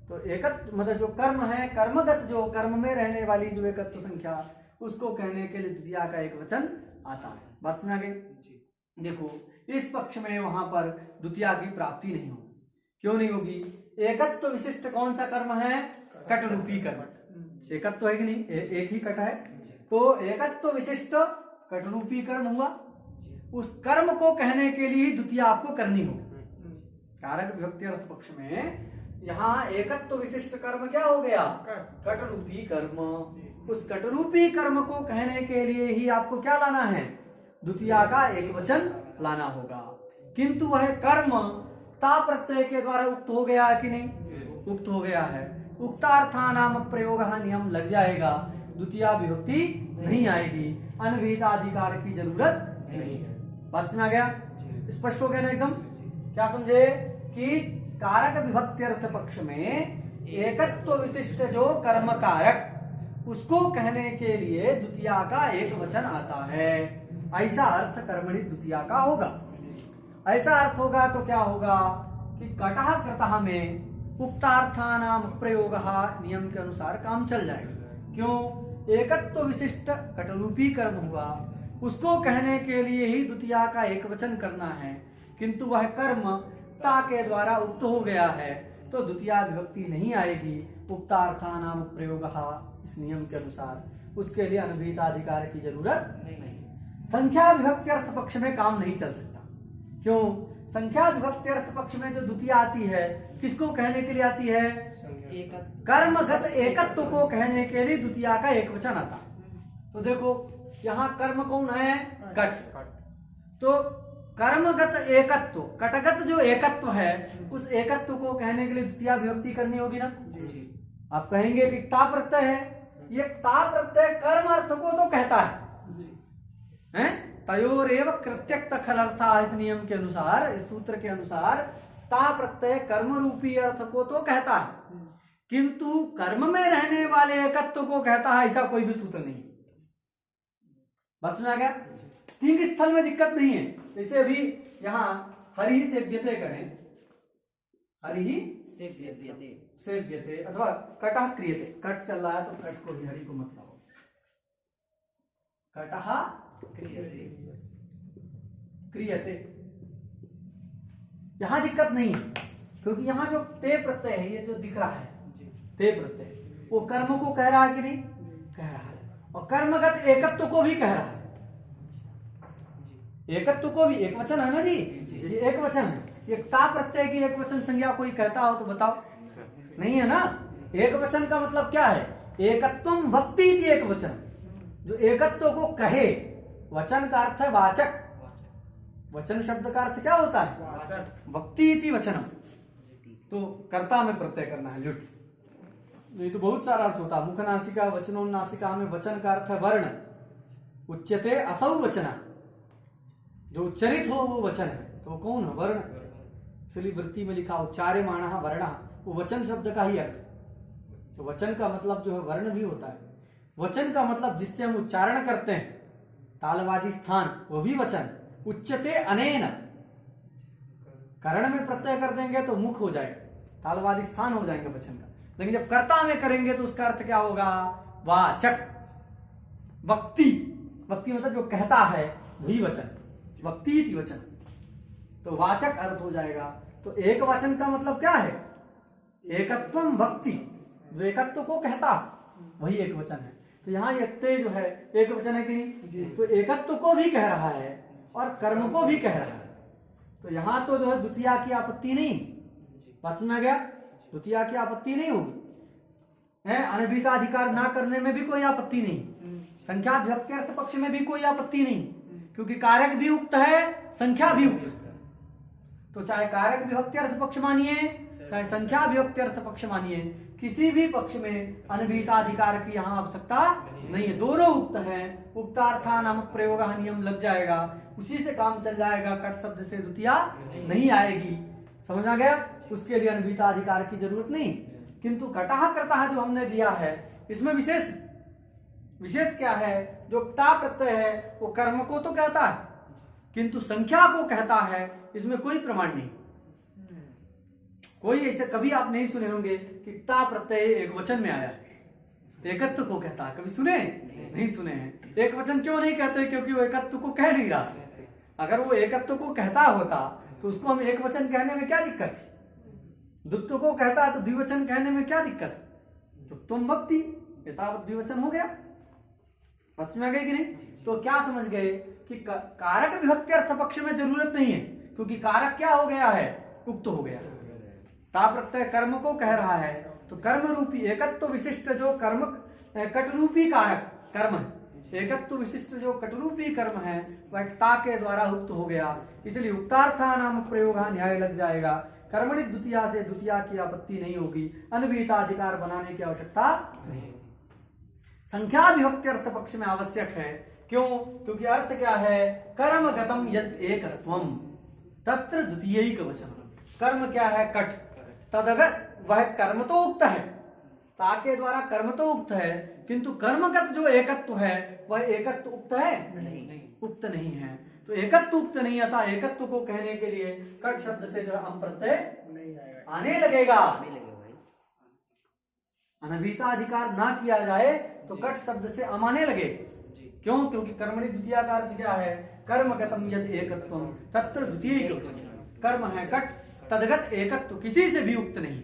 तो एकत्व मतलब जो कर्म है, कर्मगत जो कर्म में रहने वाली जो एकत्व संख्या, उसको कहने के लिए द्वितीया का एक वचन आता है। बात समझ गई? देखो, इस पक्ष में वहां पर द्वितीया की प्राप्ति नहीं होगी। क्यों नहीं होगी? एकत्व विशिष्ट कौन सा कर्म है? कट रूपी कर्म। एकत्व है कि नहीं? एक ही कट है, तो एकत्व विशिष्ट कट रूपी कर्म हुआ। उस कर्म को कहने के लिए द्वितीया आपको करनी होगी। कारक विभक्ति अर्थ पक्ष में यहाँ एकत्व विशिष्ट कर्म क्या हो गया? कट रूपी कर्म। उस कट रूपी कर्म को कहने के लिए ही आपको क्या लाना है? द्वितीया का एक वचन लाना होगा। किंतु वह कर्म ता प्रत्यय के द्वारा उक्त हो गया है कि नहीं? उक्त हो गया है। उक्तार्थानाम प्रयोग नियम लग जाएगा, द्वितीया विभक्ति नहीं आएगी, अनभिहिताधिकार की जरूरत नहीं है। बात समझ आ गया? स्पष्ट हो गया ना एकदम? क्या समझे कि कारक विभक्ति अर्थ पक्ष में एकत्व विशिष्ट जो कर्म कारक, उसको कहने के लिए द्वितीया का एक वचन आता है। ऐसा अर्थ कर्मणि द्वितीया का होगा। ऐसा अर्थ होगा तो क्या होगा कि कटह कृतः में उक्तार्थानाम प्रयोग नियम के अनुसार काम चल जाएगा। क्यों? एकत्व विशिष्ट कटरूपी कर्म हुआ, उसको कहने के लिए ही द्वितीया का एक वचन करना है, किंतु वह कर्म ता के द्वारा उक्त हो गया है, तो द्वितीया विभक्ति नहीं आएगी। उक्तार्थानाम प्रयोग इस नियम के अनुसार, उसके लिए अनभिहिताधिकार की जरूरत नहीं। संख्या विभक्ति अर्थ पक्ष में काम नहीं चल सकता। क्यों? संख्या विभक्ति अर्थ पक्ष में जो द्वितीया आती है, किसको कहने के लिए आती है? कर्मगत एकत्व को कहने के लिए द्वितीया का एक वचन आता है। तो देखो, यहाँ कर्म कौन है? कट। तो कर्मगत एकत्व, कटगत जो एकत्व है, उस एकत्व को कहने के लिए द्वितीया विभक्ति करनी होगी ना? आप कहेंगे कि ता प्रत्यय है, ये ता प्रत्यय कर्म अर्थ को तो कहता है, तयोरेव कृत्यक्त खलर्था। इस नियम के अनुसार, इस सूत्र के अनुसार ता प्रत्यय कर्म रूपी अर्थ को तो कहता है, किंतु कर्म में रहने वाले एकत्व को कहता है, ऐसा कोई भी सूत्र नहीं। बात सुना गया? तीन स्थल में दिक्कत नहीं है। जैसे अभी यहाँ हरि से व्यत्यय करें हरिः सेव्यते सेव्यते अथवा कटः क्रियते। कट चल रहा है तो कट को भी हरि को मत लाओ। कटः क्रियते क्रियते। यहां दिक्कत नहीं है क्योंकि यहां जो ते प्रत्यय है, ये जो दिख रहा है ते प्रत्यय, वो कर्म को कह रहा है कि नहीं? कह रहा है। और कर्मगत एकत्व को भी कह रहा है। एकत्व को भी, एक वचन है ना जी, ये एक वचन है। ये ता प्रत्यय की एक वचन संज्ञा कोई कहता हो तो बताओ? नहीं है ना। एक वचन का मतलब क्या है? एकत्वम भक्ति इति एक वचन, जो एकत्व को कहे। वचन का अर्थ है वाचक। वचन शब्द का अर्थ क्या होता है? भक्ति इति वचनम। तो कर्ता में प्रत्यय करना है लुट। ये तो बहुत सारा अर्थ होता है। मुख नासिका वचनोन्नासिका में वचन का अर्थ है वर्ण। उच्यते असौ वचना, जो उच्चरित हो वो वचन है। तो कौन है? वर्ण। इसलिए वृत्ति में लिखा उच्चार्यमाणः वर्णः, वो वचन शब्द का ही अर्थ। तो वचन का मतलब जो है वर्ण भी होता है। वचन का मतलब जिससे हम उच्चारण करते हैं, तालवादी स्थान, वो भी वचन। उच्यते अनेन, कर्ण में प्रत्यय कर देंगे तो मुख हो जाएगा, तालवादी स्थान हो जाएंगे वचन का। लेकिन जब कर्ता में करेंगे तो उसका अर्थ क्या होगा? वाचक। वक्ति, वक्ति मतलब जो कहता है वही वचन, वक्ति इति वचन। तो वाचक अर्थ हो जाएगा। तो एक वचन का मतलब क्या है? एकत्वम भक्ति, जो एकत्व को कहता वही एक वचन है। तो यहाँ ये ते जो है एक वचन है कि नहीं? तो एकत्व को भी कह रहा है और कर्म को भी कह रहा है। तो यहाँ तो जो है द्वितीया की आपत्ति नहीं, बात सुना गया? द्वितीया की आपत्ति नहीं होगी है। अनभिहिताधिकार ना करने में भी कोई आपत्ति नहीं, संख्या विभक्ति अर्थ पक्ष में भी कोई आपत्ति नहीं, क्योंकि कारक भी उक्त है, संख्या भी उक्त है। तो चाहे कारक विभक्ति अर्थ पक्ष मानिए, चाहे संख्या विभक्ति अर्थ पक्ष मानिए, किसी भी पक्ष में अनभिहिताधिकार की यहाँ आवश्यकता नहीं है। दोनों उक्त हैं। उक्तार्था नामक प्रयोग नियम लग जाएगा, उसी से काम चल जाएगा। कट शब्द से द्वितीया नहीं आएगी। समझ आ गया? उसके लिए अनभिहिताधिकार की जरूरत नहीं। किंतु कटः कर्ता जो हमने दिया है, इसमें विशेष क्या है? जो ता प्रत्यय है वो कर्म को तो कहता है, किंतु संख्या को कहता है। इसमें कोई प्रमाण नहीं। कोई ऐसे कभी आप नहीं सुने होंगे कि ता प्रत्यय एक वचन में आया एकत्व को कहता है। कभी सुने? नहीं सुने हैं। एक वचन क्यों नहीं कहते? क्योंकि वो एकत्व को कह नहीं रहा। अगर वो एकत्व को कहता होता तो उसको हम एक वचन कहने में क्या दिक्कत थी? द्वित्व को कहता है तो द्विवचन कहने में क्या दिक्कत है? तो तुम भक्ति यथावत द्विवचन हो गया। समझ में आ गई कि नहीं? तो क्या समझ गए कि कारक विभक्ति अर्थ पक्ष में जरूरत नहीं है, क्योंकि कारक क्या हो गया है? उक्त हो गया। ता प्रत्यय कर्म को कह रहा है, तो कर्म रूपी एकत्व विशिष्ट जो कर्म कटरूपी कारक कर्म है, एकत्व विशिष्ट जो कटरूपी कर्म है वह ता के द्वारा उक्त हो गया। इसलिए उक्तार्था नाम प्रयोग न्याय लग जाएगा। कर्मणि द्वितीया से द्वितीया की आपत्ति नहीं होगी। अनभिहिताधिकार बनाने की आवश्यकता नहीं। संख्या विभक्ति अर्थ पक्ष में आवश्यक है। क्यों? क्योंकि अर्थ क्या है? कर्मगतम यद एकत्वम तत्र द्वितीयैक वचनम। कर्म क्या है? कट। तदगत वह कर्म तो उक्त है, ता के द्वारा कर्म तो उक्त है, किंतु कर्मगत जो एकत्व है वह एकत्व उक्त है? नहीं, उक्त नहीं है। तो एकत्व उक्त नहीं आता। एकत्व को कहने के लिए कट शब्द से जो हम प्रत्यय आने लगेगा। अनभिहिताधिकार ना किया जाए तो कट शब्द से अमाने लगे। क्यों? क्योंकि कर्मणि द्वितीया का अर्थ क्या है? कर्मगतम यद एकत्वम तत्र द्वितीय। कर्म है कट, तदगत एकत्व किसी से भी उक्त नहीं।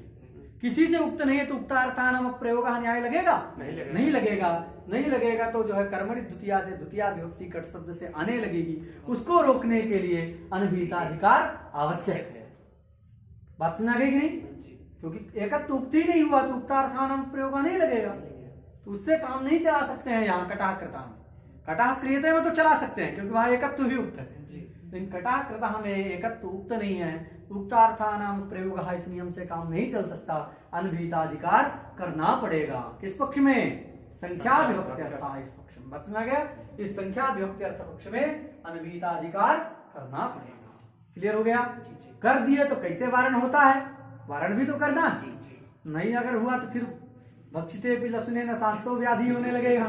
किसी से उक्त नहीं है तो उक्तार्था नाम प्रयोग न्याय लगेगा? नहीं लगेगा। नहीं लगेगा तो जो है कर्मणि द्वितीया से द्वितीया विभक्ति कट शब्द से आने लगेगी। उसको रोकने के लिए अनभिहिताधिकार आवश्यक है। बात सुना गई कि नहीं? क्योंकि एकत्व उक्त ही नहीं हुआ तो उक्तार्था नाम प्रयोग नहीं लगेगा, तो उससे काम नहीं चला सकते हैं। यहाँ कटाह कृता में, कटाह क्रियते में तो चला सकते हैं क्योंकि वहां एकत्व भी उक्त है, लेकिन कटाह कृता में एकत्व उक्त नहीं है। उक्तार्था नाम प्रयोग इस नियम से काम नहीं चल सकता। अनभिहिताधिकार करना पड़ेगा। किस पक्ष में? संख्या विभक्ति अर्थ इस पक्ष में। बचना गया? इस संख्या विभक्ति अर्थ पक्ष में अनभिहिताधिकार करना पड़ेगा। क्लियर हो गया? कर दिए तो कैसे वारण होता है? वारण भी तो करना। नहीं अगर हुआ तो फिर भक्षिते पिलसुने न शांतो व्याधि होने लगेगा।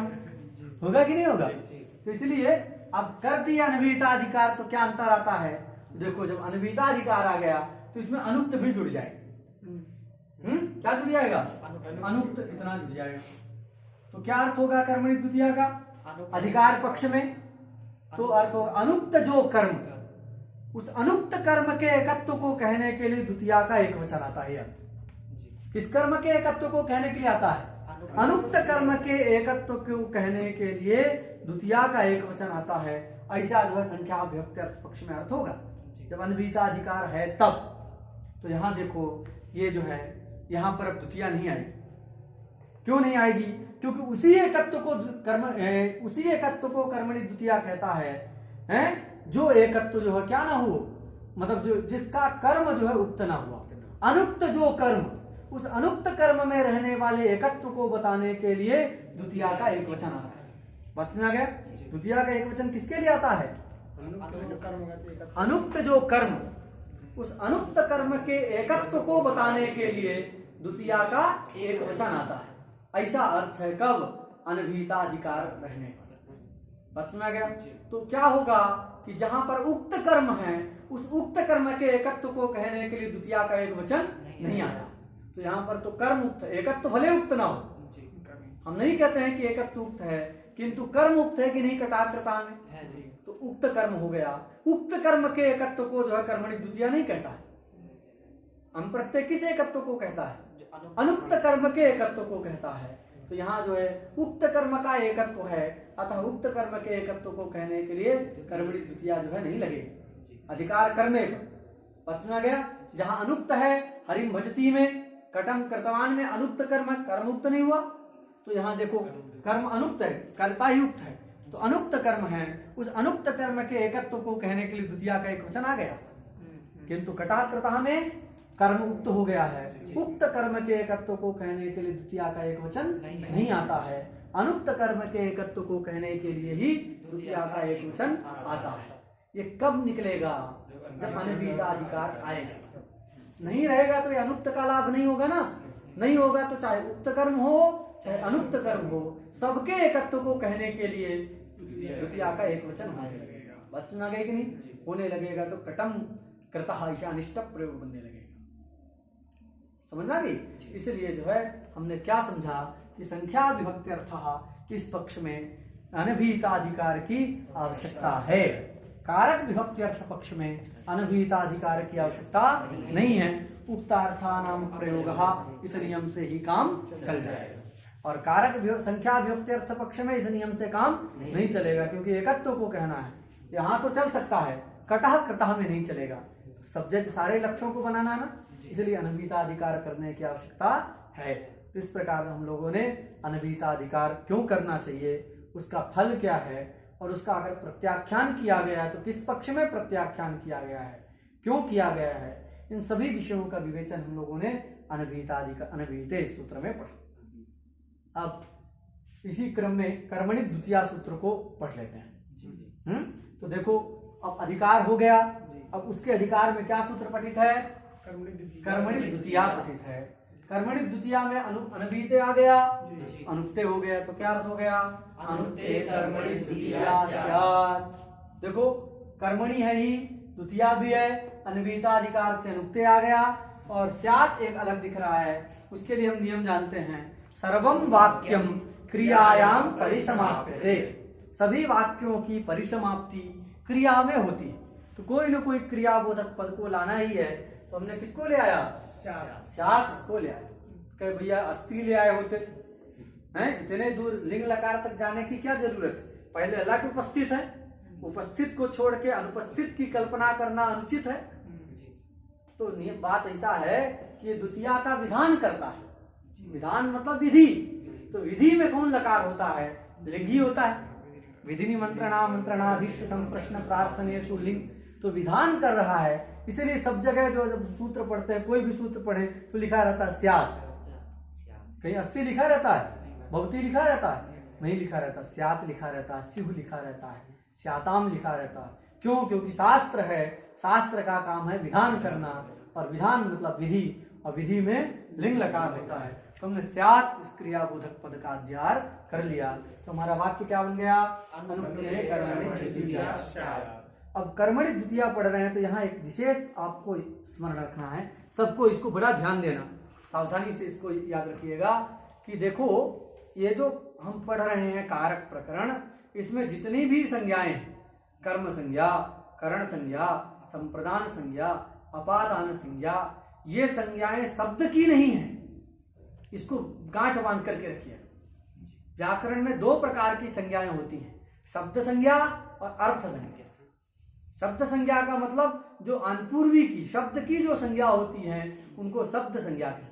होगा कि नहीं होगा? तो इसलिए अब कर दिया अनभिहिताधिकार तो क्या अंतर आता है? देखो, जब अनभिहिताधिकार आ गया तो इसमें अनुक्त भी जुड़ जाए। क्या जुड़ जाएगा? अनुक्त, इतना जुड़ जाएगा। तो क्या अर्थ होगा कर्मणि द्वितीया का अधिकार पक्ष में? तो अर्थ होगा अनुक्त जो कर्म, उस अनुक्त कर्म के एकत्व को कहने के लिए द्वितीया का एक वचन आता है। अर्थ किस कर्म के एकत्व को कहने के लिए आता है? अनुक्त कर्म के एकत्व को कहने के लिए द्वितीया का एक वचन आता है। ऐसा जो है संख्या विभक्ति अर्थ पक्ष में अर्थ होगा जब अनभिहिता अधिकार है तब। तो यहाँ देखो ये जो है यहाँ पर अब द्वितीया नहीं आएगी। क्यों नहीं आएगी? क्योंकि उसी एकत्व को कर्मणि द्वितीया कहता है, जो एकत्व जो है क्या ना हो, मतलब जो जिसका कर्म जो है उक्त ना हुआ। अनुक्त जो कर्म, उस अनुक्त कर्म में रहने वाले एकत्व को बताने के लिए द्वितीया का एक वचन आता है। समझ में आ गया? द्वितीया का एक वचन किसके लिए आता है? अनुक्त जो कर्म, उस अनुक्त कर्म के एकत्व को बताने के लिए द्वितीया का एक वचन आता है। ऐसा अर्थ है कब? अनभिहिता अधिकार रहने पर। समझ में आ गया? तो क्या होगा कि जहां पर उक्त कर्म है, उस उक्त कर्म के एकत्व को कहने के लिए द्वितीया का एक वचन नहीं आता। तो यहाँ पर तो कर्म उक्त, एकत्व भले उक्त ना हो, हम नहीं कहते हैं कि एकत्व उक्त है, किंतु कर्म उक्त है कि नहीं कटाक्षता में, तो उक्त कर्म हो गया। उक्त कर्म के एकत्व को जो है कर्मणि द्वितीया नहीं कहता है। हम प्रत्यय किस एकत्व को कहता है? अनुक्त कर्म के एकत्व को कहता है। तो यहाँ जो है उक्त कर्म का एकत्व है, अतः उक्त कर्म के एकत्व को कहने के लिए कर्मणि द्वितीया जो है नहीं लगेगी अधिकार करने पर। समझ में आ गया? जहां अनुक्त है हरिम भजती में, कटम कर्तवान में अनुक्त कर्म उक्त नहीं हुआ। तो यहाँ देखो कर्म अनुक्त है, कर्ता ही उक्त है, तो अनुक्त कर्म है, उस अनुक्त कर्म के एकत्व को कहने के लिए द्वितीया का एक वचन आ गया। किंतु कटाकृता में कर्म उक्त हो गया है, उक्त कर्म के एकत्व को कहने के लिए द्वितीया का एक वचन नहीं आता है। अनुक्त कर्म के एकत्व को कहने के लिए ही द्वितीया का एक वचन आता है। ये कब निकलेगा? जब अनभिहिता अधिकार आएगा। नहीं रहेगा तो ये अनुक्त का लाभ नहीं होगा ना। नहीं होगा तो चाहे उक्त कर्म हो चाहे अनुक्त कर्म हो, सबके एकत्व को कहने के लिए द्वितीया का एक वचन होने लगेगा। वचन आ गए कि नहीं? होने लगेगा तो कटम कृतः ऐसा अनिष्ट प्रयोग बनने लगेगा। समझ में आ गई? इसलिए जो है हमने क्या समझा कि संख्या विभक्ति अर्थ इस पक्ष में अनभिहिता अधिकार की आवश्यकता है, कारक विभक्ति अर्थ पक्ष में अनभिहिता अधिकार की आवश्यकता नहीं है। उक्तार्थानाम प्रयोग इस नियम से ही काम चल जाएगा। और कारक संख्या विभक्ति अर्थ पक्ष में इस नियम से काम नहीं चलेगा, क्योंकि एकत्व को कहना है। यहाँ तो चल सकता है, कटह कृतः में नहीं चलेगा। सब्जेक्ट सारे लक्ष्यों को बनाना है ना, इसलिए अनभिहिता अधिकार करने की आवश्यकता है। इस प्रकार हम लोगों ने अनभिहिता अधिकार क्यों करना चाहिए, उसका फल क्या है, और उसका अगर प्रत्याख्यान किया गया है तो किस पक्ष में प्रत्याख्यान किया गया है, क्यों किया गया है, इन सभी विषयों का विवेचन हम लोगों ने अनभिहिते सूत्र में पढ़ा। अब इसी क्रम में कर्मणि द्वितीया सूत्र को पढ़ लेते हैं। तो देखो अब अधिकार हो गया, अब उसके अधिकार में क्या सूत्र पठित है? कर्मणि द्वितीया पठित है। कर्मणि द्वितीया में अनभिहिते आ गया, अनुक्ते हो गया, तो क्या अर्थ हो गया? अनुक्ते कर्मणि द्वितीया स्यात्। देखो कर्मणि है ही, द्वितीया भी है, अनभिहिता अधिकार से अनुक्ते आ गया, और स्यात् एक अलग दिख रहा है। उसके लिए हम नियम जानते हैं, सर्वम वाक्यम क्रियायाम परिसमाप्यते। सभी वाक्यों की परिसमाप्ति क्रिया में होती है। तो कोई न कोई क्रियाबोधक पद को लाना ही है, तो हमने किसको ले आया? स्यात् इसको ले आया। कहे भैया अस्ति ले आए होते हैं, इतने दूर लिंग लकार तक जाने की क्या जरूरत है? पहले लट उपस्थित है, उपस्थित को छोड़ के अनुपस्थित की कल्पना करना अनुचित है। तो बात ऐसा है कि द्वितीया का विधान करता है। विधान मतलब विधि, तो विधि में कौन लकार होता है? लिंग ही होता है। विधि निमंत्रणा मंत्रणाधीष्ट संप्रश्न प्रार्थनेषु लिंग, तो विधान कर रहा है। इसीलिए सब जगह जो जब सूत्र पढ़ते हैं, कोई भी सूत्र पढ़े तो लिखा रहता है स्यात्। कहीं अस्ति लिखा रहता है, भवती लिखा रहता है, नहीं लिखा रहता, स्यात् लिखा रहता है, स्युः लिखा रहता है, स्याताम लिखा रहता है। क्यों? क्योंकि शास्त्र है, शास्त्र का काम है विधान करना, और विधान मतलब विधि, और विधि में लिंग लकार होता है। तो हमने स्यात् इस क्रियाबोधक पद का अध्ययन कर लिया, तो हमारा वाक्य क्या बन गया? अनुक्ते कर्मणि द्वितीया स्यात्। अब कर्मणि द्वितीया पढ़ रहे हैं तो यहाँ एक विशेष आपको स्मरण रखना है, सबको इसको बड़ा ध्यान देना, सावधानी से इसको याद रखिएगा कि देखो ये जो हम पढ़ रहे हैं कारक प्रकरण, इसमें जितनी भी संज्ञाएं हैं, कर्म संज्ञा, करण संज्ञा, संप्रदान संज्ञा, अपादान संज्ञा, ये संज्ञाएं शब्द की नहीं है, इसको गांठ बांध करके रखिए। व्याकरण में दो प्रकार की संज्ञाएं होती हैं, शब्द संज्ञा और अर्थ संज्ञा। शब्द संज्ञा का मतलब जो अनपूर्वी की, शब्द की जो संज्ञा होती है उनको शब्द संज्ञा कहते हैं,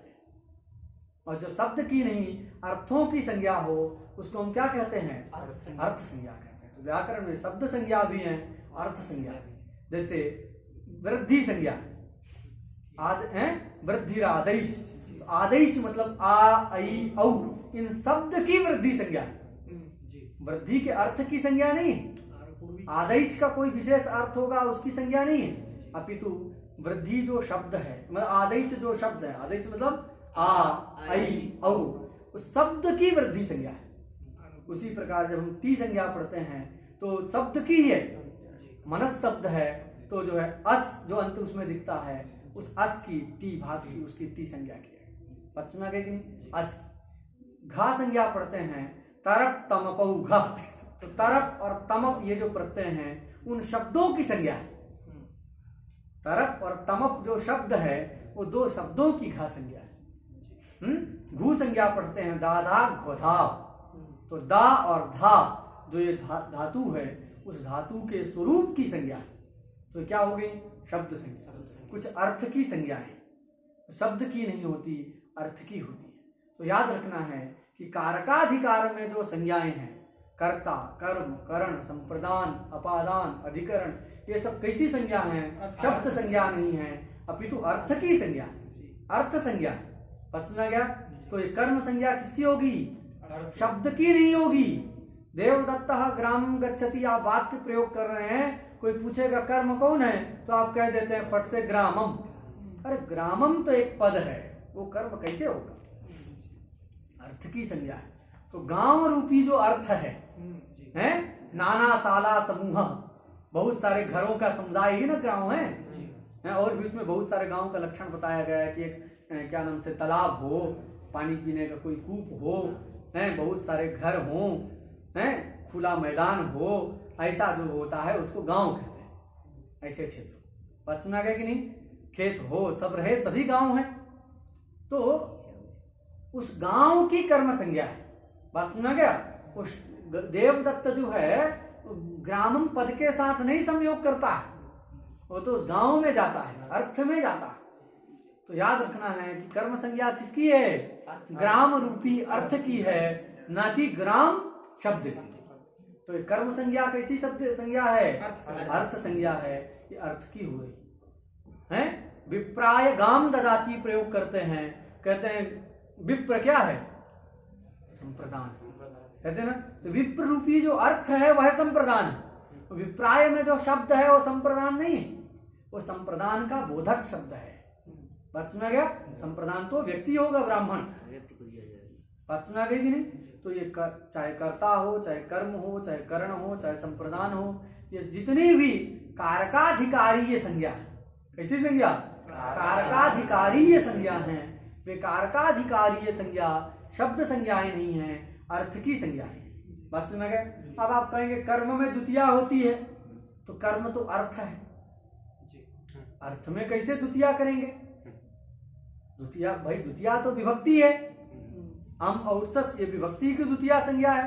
और जो शब्द की नहीं अर्थों की संज्ञा हो उसको हम क्या कहते हैं? अर्थ संज्ञा कहते हैं। तो व्याकरण में शब्द संज्ञा भी है, अर्थ संज्ञा भी। जैसे वृद्धि संज्ञा, आद है वृद्धि आदैच, तो आदैच मतलब आ आई औ, इन शब्द की वृद्धि संज्ञा, वृद्धि के अर्थ की संज्ञा नहीं है। आदैच का कोई विशेष अर्थ होगा उसकी संज्ञा नहीं है, अपितु वृद्धि जो शब्द है, मतलब आदैच जो शब्द है, आदैच मतलब आ आई औ, उस शब्द की वृद्धि संज्ञा है। उसी प्रकार जब हम टी संज्ञा पढ़ते हैं तो शब्द की है, मनस शब्द है, तो जो है अस जो अंत उसमें दिखता है, उस अस की टी भाग की, उसकी टी संज्ञा की है। बात सुना गया कि नहीं? अस। घा संज्ञा पढ़ते हैं, तरप तमपौ घा, तो तरप और तमप ये जो प्रत्यय हैं उन शब्दों की संज्ञा है। तरप और तमप जो शब्द है वो दो शब्दों की घा संज्ञा है। घू संज्ञा पढ़ते हैं, दाधा घोधा, तो दा और धा जो ये धातु है उस धातु के स्वरूप की संज्ञा है। तो क्या हो गई? शब्द संज्ञा। कुछ अर्थ की संज्ञाएं शब्द की नहीं होती, अर्थ की होती है। तो याद रखना है कि कारकाधिकार में जो संज्ञाएं हैं, कर्ता, कर्म, करण, संप्रदान, अपादान, अधिकरण, ये सब कैसी संज्ञा हैं? शब्द संज्ञा नहीं है, अपितु अर्थ की संज्ञा, अर्थ संज्ञा। समझ में गया? तो ये कर्म संज्ञा किसकी होगी? शब्द की नहीं होगी। देवदत्त ग्रामं गच्छति, आप वाक्य प्रयोग कर रहे हैं, कोई पूछेगा कर्म कौन है तो आप कह देते हैं फट से ग्रामम। अरे ग्रामम तो एक पद है, वो कर्म कैसे होगा? अर्थ की संज्ञा है। तो गांव रूपी जो अर्थ है नाना साला समूह, बहुत सारे घरों का समुदाय ही ना गांव है। और भी उसमें बहुत सारे गांव का लक्षण बताया गया है कि एक क्या नाम से तालाब हो, पानी पीने का कोई कूप हो, बहुत सारे घर हो, खुला मैदान हो, ऐसा जो होता है उसको गांव कहते हैं। ऐसे क्षेत्र बात सुना गया कि नहीं? खेत हो, सब रहे तभी गांव है। तो उस गांव की कर्म संज्ञा है। बात सुना गया? उस देवदत्त जो है ग्रामम पद के साथ नहीं संयोग करता है, वो तो उस गांव में जाता है, अर्थ में जाता है। तो याद रखना है कि कर्म संज्ञा किसकी है? ग्राम रूपी अर्थ की है, ना कि ग्राम शब्द की। तो ये कर्म संज्ञा कैसी शब्द संज्ञा है? अर्थ संज्ञा है, ये अर्थ की हुई है। विप्राय गाम ददाती प्रयोग करते हैं, कहते हैं विप्र क्या है? संप्रदान कहते हैं ना। तो विप्र रूपी जो अर्थ है वह संप्रदान है। विप्राय में जो शब्द है वो संप्रदान नहीं है, वो संप्रदान का बोधक शब्द है। बात सुना गया? संप्रदान तो व्यक्ति होगा, ब्राह्मण। बात सुना गई कि नहीं? तो ये चाहे कर्ता हो, चाहे कर्म हो, चाहे करण हो, चाहे संप्रदान हो, ये जितनी भी कारकाधिकारी ये संज्ञा, कैसी संज्ञा? कारकाधिकारी ये संज्ञा है। वे कारकाधिकारी ये संज्ञा शब्द संज्ञाएं नहीं है, अर्थ की संज्ञा है। बात सुना गया? अब आप कहेंगे कर्म में द्वितीया होती है, तो कर्म तो अर्थ है, अर्थ में कैसे द्वितीया करेंगे? द्वितीया भाई, द्वितीया तो विभक्ति है, अम और सस, ये विभक्ति की द्वितीया संज्ञा है।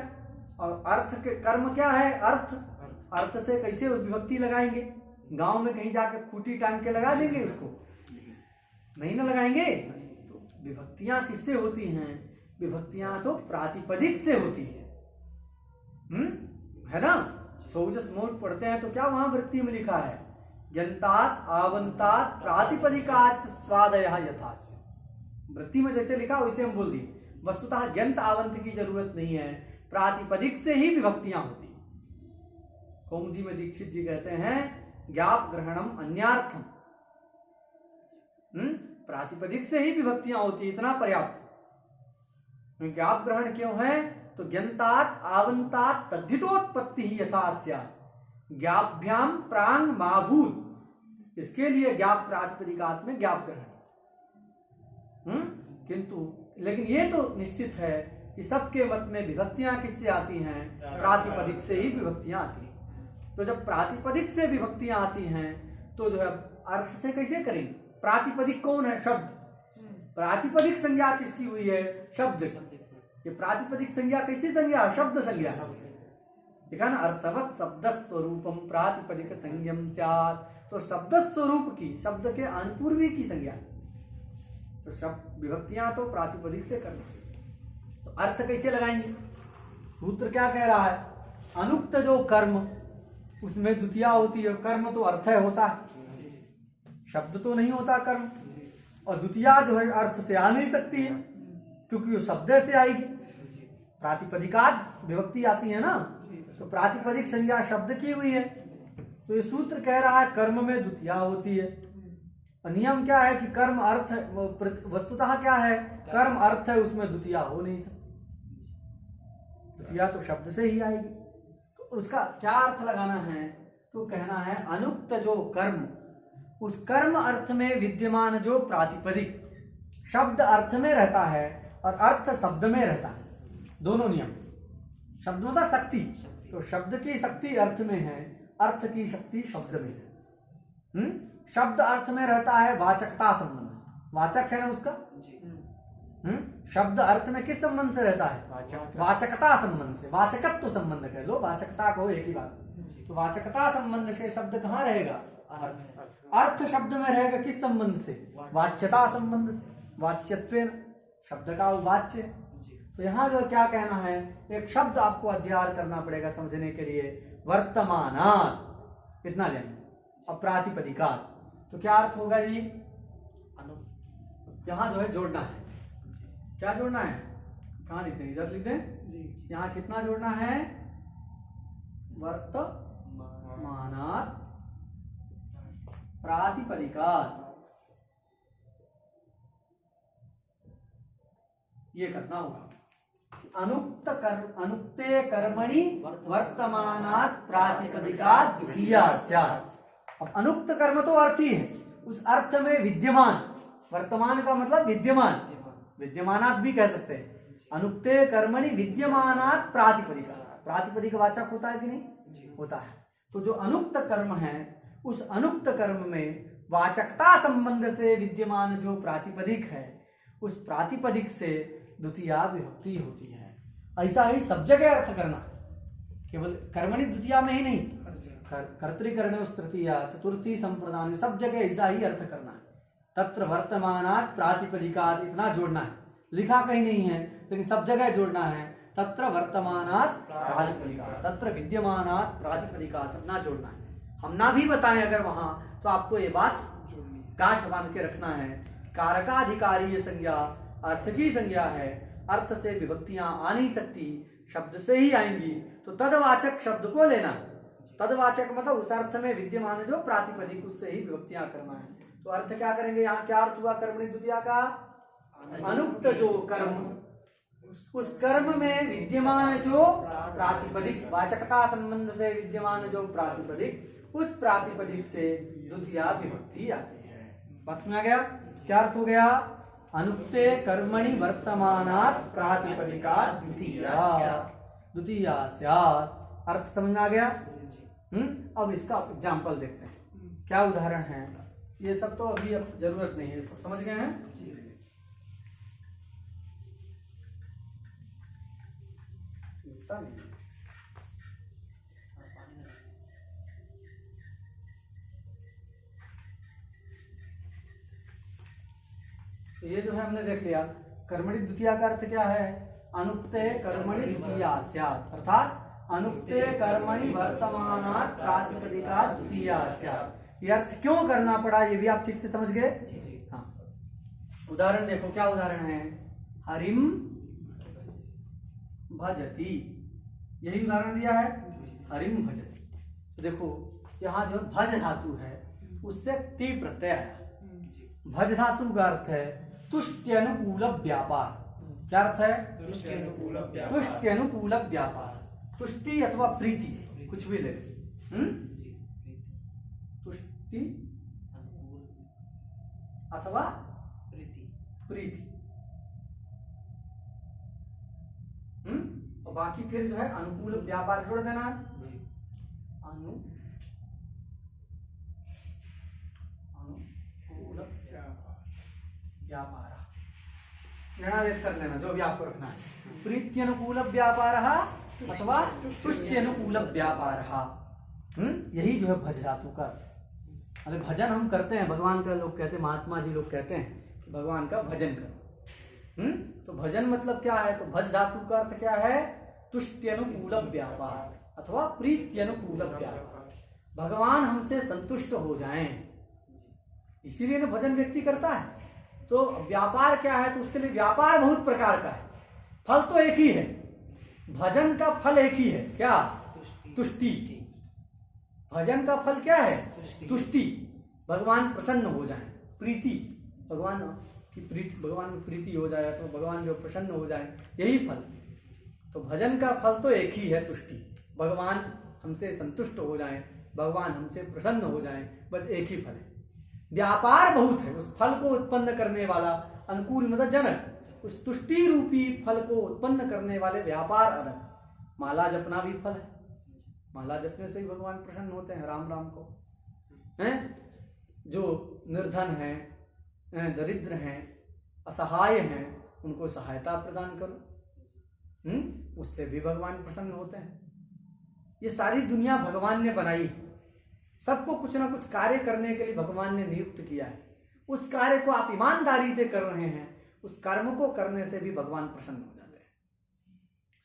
और अर्थ के कर्म क्या है? अर्थ। अर्थ से कैसे विभक्ति लगाएंगे? गांव में कहीं जाके खूटी टांग के लगा देंगे उसको? नहीं ना लगाएंगे। तो विभक्तियां किससे होती हैं? विभक्तियां तो प्रातिपदिक से होती है ना। सौजस मोट पढ़ते हैं तो क्या वहां वृत्ति में लिखा है? यंतात आवंतात प्रातिपदिकाच स्वादयः यथाच। वृत्ति में जैसे लिखा वैसे हम बोल दिए। वस्तुतः यंत आवंत की जरूरत नहीं है, प्रातिपदिक से ही विभक्तियां होती। कौमुदी में दीक्षित जी कहते हैं ज्ञाप ग्रहणम अन्यार्थम, प्रातिपदिक से ही विभक्तियां होती, इतना पर्याप्त। ज्ञाप ग्रहण क्यों है? तो ज्ञंतात आवंतात तद्धितोत्पत्ति ही यथा स्यात्। ज्ञाभ्याम प्रांग माभूत, इसके लिए ज्ञाप प्रातिपदिकात में ज्ञाप ग्रहण। किंतु लेकिन ये तो निश्चित है कि सबके मत में विभक्तियां किससे आती हैं? प्रातिपदिक से ही विभक्तियां आती हैं। तो जब प्रातिपदिक से विभक्तियां आती हैं तो जो है अर्थ से कैसे करेंगे? प्रातिपदिक कौन है? शब्द। प्रातिपदिक संज्ञा किसकी हुई है? शब्द। ये प्रातिपदिक संज्ञा कैसी संज्ञा? शब्द संज्ञा। देखा ना, अर्थवत शब्द स्वरूपम प्रातिपदिक संज्ञम स्यात्। तो शब्द स्वरूप की, शब्द के अनपूर्वी की संज्ञा। तो शब्द विभक्तियां तो प्रातिपदिक से करना। तो अर्थ कैसे लगाएंगे? सूत्र क्या कह रहा है? अनुक्त जो कर्म उसमें द्वितीया होती है। कर्म तो अर्थ है होता है, शब्द तो नहीं होता कर्म। और द्वितीया जो है अर्थ से आ नहीं सकती है क्योंकि वो शब्द से आएगी। प्रातिपदिकात विभक्ति आती है ना, तो प्रातिपदिक संज्ञा शब्द की हुई है। तो ये सूत्र कह रहा है कर्म में द्वितीया होती है। और नियम क्या है कि कर्म अर्थ, वस्तुतः क्या है? कर्म अर्थ है, उसमें द्वितीया हो नहीं सकती। द्वितीया तो शब्द से ही आएगी। तो उसका क्या अर्थ लगाना है? तो कहना है अनुक्त जो कर्म, उस कर्म अर्थ में विद्यमान जो प्रातिपदिक, शब्द अर्थ में रहता है और अर्थ शब्द में रहता है। दोनों नियम। शब्द होता शक्ति, तो शब्द की शक्ति अर्थ में है, अर्थ की शक्ति शब्द में है। शब्द अर्थ में रहता है वाचकता संबंध से। वाचक है ना उसका। शब्द अर्थ में किस संबंध से रहता है? वाचकता संबंध से। वाचकत्व संबंध कह लो, वाचकता कहो, एक ही बात। तो वाचकता संबंध से शब्द कहाँ रहेगा? अर्थ। अर्थ शब्द में रहेगा किस संबंध से? वाच्यता संबंध से। वाच्यत्वेन, शब्द का वाच्य। तो यहाँ जो क्या कहना है, एक शब्द आपको अध्ययन करना पड़ेगा समझने के लिए। वर्तमानात्, इतना लेंगे। अब प्रातिपदिकात, तो क्या अर्थ होगा जी? यहाँ जो है जोड़ना है। क्या जोड़ना है? कहाँ लिखते हैं? इधर लिख दें। यहाँ कितना जोड़ना है? वर्तमानात् प्रातिपदिकात, ये करना होगा। अनुक्ते कर्मणि वर्तमानात् प्रातिपदिकात् द्वितीया स्यात्। अब अनुक्त कर्म तो अर्थ ही है, उस अर्थ में विद्यमान, वर्तमान का मतलब विद्यमान, विद्यमानात् भी कह सकते हैं। अनुक्ते कर्मणि विद्यमानात् प्रातिपदिका, प्रातिपदिक वाचक होता है कि नहीं? होता है। तो जो अनुक्त कर्म है, उस अनुक्त कर्म में वाचकता संबंध से विद्यमान जो प्रातिपदिक है, उस प्रातिपदिक से द्वितीया विभक्ति होती है। ऐसा ही सब जगह अर्थ करना, केवल कर्मणि द्वितीया में ही नहीं, कर्तृकर्णे तृतीया चतुर्थी संप्रदान, सब जगह ऐसा ही अर्थ करना है। तत्र वर्तमानात् प्रातिपदिकात्, इतना जोड़ना है। लिखा कहीं नहीं है लेकिन सब जगह जोड़ना है। तत्र वर्तमानात् प्रातिपदिकात्, तत्र विद्यमानात् प्रातिपदिकात्, इतना जोड़ना है। हम ना भी बताएं अगर वहां, तो आपको ये बात गांठ बांध के रखना है। कारकाधिकारी ये संज्ञा अर्थ की संज्ञा है, अर्थ से विभक्तियां आ नहीं सकती, शब्द से ही आएंगी। तो तदवाचक शब्द को लेना। तदवाचक मतलब उस अर्थ में विद्यमान जो प्रातिपदिक, उससे ही विभक्तियां करना है। तो अर्थ क्या करेंगे? यहाँ क्या अर्थ हुआ कर्मणि द्वितीया का? अनुक्त जो कर्म, उस कर्म में विद्यमान जो प्रातिपदिक, वाचकता संबंध से विद्यमान जो प्रातिपदिक, उस प्रातिपदिक से द्वितीया विभक्ति आती है। बात सुना गया? क्या अर्थ हो गया? अनुक्ते कर्मणि वर्तमानात् प्रातिपदिकात् द्वितीया, द्वितीया स्यात्। अर्थ समझ में आ गया? अब इसका एग्जाम्पल देखते हैं। क्या उदाहरण है? ये सब तो अभी अब जरूरत नहीं है, सब समझ गए हैं? तो ये जो है हमने देख लिया। कर्मणि द्वितीया का अर्थ क्या है? अनुक्ते कर्मणि द्वितीया स्यात्, अर्थात अनुक्ते कर्मणि वर्तमानात् प्रातिपदिकात् द्वितीया स्यात्। ये अर्थ क्यों करना पड़ा, ये भी आप ठीक से समझ गए? हाँ, उदाहरण देखो। क्या उदाहरण है? हरिम भजति, यही उदाहरण दिया है। हरिम भजति। तो देखो यहाँ जो भज धातु है उससे ती प्रत्यय है। भज धातु का अर्थ है तुष्ट्यनुकूल व्यापार। क्या अर्थ है? तुष्ट्यनुकूल व्यापार। तुष्टि अथवा प्रीति, कुछ भी ले। जी, तुष्टि अनुकूल अथवा प्रीति प्रीति। और बाकी फिर जो है अनुकूल व्यापार जोड़ देना है। जी, अनुकूल व्यापार निर्णादेश कर लेना जो भी आपको रखना है। प्रीत्यनुकूल व्यापार अथवा तुष्ट्यनुकूल व्यापार। यही जो है भज धातु का। अरे भजन हम करते हैं, भगवान का लोग कहते हैं, महात्मा जी लोग कहते हैं कि भगवान का भजन करो। तो भजन मतलब क्या है? तो भज धातु का अर्थ क्या है? तुष्ट्यनुकूल व्यापार अथवा प्रीत्यनुकूल व्यापार। भगवान हमसे संतुष्ट हो जाएं, इसीलिए ना भजन व्यक्ति करता है। तो व्यापार क्या है? तो उसके लिए व्यापार बहुत प्रकार का है, फल तो एक ही है। भजन का फल एक ही है, क्या? तुष्टि। भजन का फल क्या है? तुष्टि। भगवान प्रसन्न हो जाए, प्रीति, भगवान की प्रीति, भगवान में प्रीति हो जाए तो भगवान जो प्रसन्न हो जाए, यही फल। तो भजन का फल तो एक ही है, तुष्टि। भगवान हमसे संतुष्ट हो जाए, भगवान हमसे प्रसन्न हो जाए, बस एक ही फल है। व्यापार बहुत है, उस फल को उत्पन्न करने वाला अनुकूल मतलब जनक, उस तुष्टि रूपी फल को उत्पन्न करने वाले व्यापार अलग। माला जपना भी फल है, माला जपने से ही भगवान प्रसन्न होते हैं राम राम को। हैं जो निर्धन हैं, दरिद्र हैं, असहाय हैं, उनको सहायता प्रदान करो, उससे भी भगवान प्रसन्न होते हैं। ये सारी दुनिया भगवान ने बनाई, सबको कुछ ना कुछ कार्य करने के लिए भगवान ने नियुक्त किया है। उस कार्य को आप ईमानदारी से कर रहे हैं, उस कर्म को करने से भी भगवान प्रसन्न हो जाते हैं।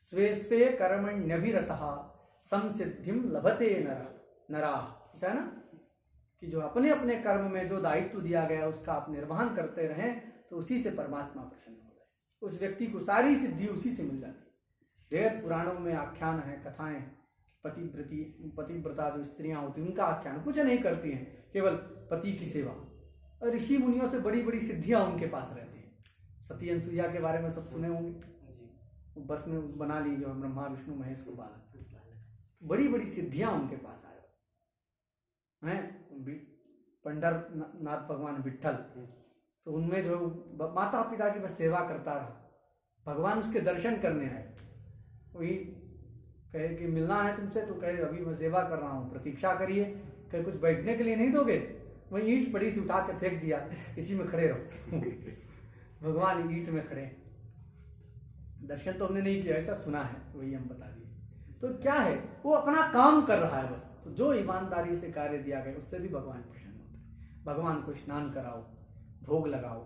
स्वे स्वे कर्मण्यभिरतः संसिद्धिम लभते नरा, ऐसा है ना कि जो अपने अपने कर्म में जो दायित्व दिया गया उसका आप निर्वहन करते रहें तो उसी से परमात्मा प्रसन्न हो जाए। उस व्यक्ति को सारी सिद्धि उसी से मिल जाती है। ढेर पुराणों में आख्यान है, कथाएं, पतिव्रता जो स्त्रियां होती हैं उनका आख्यान, कुछ नहीं करती हैं, केवल पति की सेवा। और ऋषि मुनियों से बड़ी बड़ी सिद्धियां उनके पास रहती हैं। सती अनसुईया के बारे में सब सुने होंगे, बस में बना ली जो ब्रह्मा विष्णु महेश को बालक, बड़ी बड़ी सिद्धियां उनके पास आए हैं। पंडर नाथ भगवान विट्ठल, तो उनमें जो माता पिता की बस सेवा करता रहा, भगवान उसके दर्शन करने आए। वही कहे कि मिलना है तुमसे, तो कहे अभी मैं सेवा कर रहा हूँ, प्रतीक्षा करिए। कहे कुछ बैठने के लिए नहीं दोगे? वही ईंट पड़ी थी, उठा के फेंक दिया, इसी में खड़े रहो। भगवान ईंट में खड़े, दर्शन तो हमने नहीं किया, ऐसा सुना है, वही हम बता दिए। तो क्या है, वो अपना काम कर रहा है बस। तो जो ईमानदारी से कार्य दिया गया उससे भी भगवान प्रसन्न होते हैं। भगवान को स्नान कराओ, भोग लगाओ,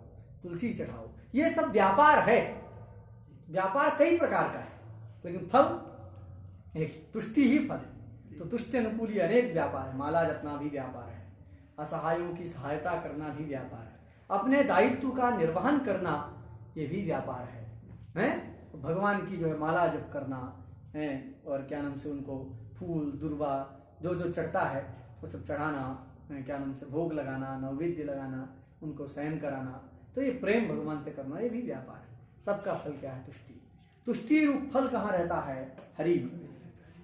तुलसी चढ़ाओ, ये सब व्यापार है। व्यापार कई प्रकार का है, लेकिन फल एक, तुष्टि ही फल है। तो तुष्टि अनुकूल अनेक व्यापार है। माला जपना भी व्यापार है, असहायों की सहायता करना भी व्यापार है, अपने दायित्व का निर्वहन करना ये भी व्यापार है। भगवान की जो है माला जप करना है, और क्या नाम से उनको फूल दुर्वा जो जो चढ़ता है वो सब चढ़ाना, क्या नाम से भोग लगाना, नैवेद्य लगाना, उनको शयन कराना, तो ये प्रेम भगवान से करना, ये भी व्यापार है। सबका फल क्या है? तुष्टि। तुष्टि रूप फल कहाँ रहता है? हरि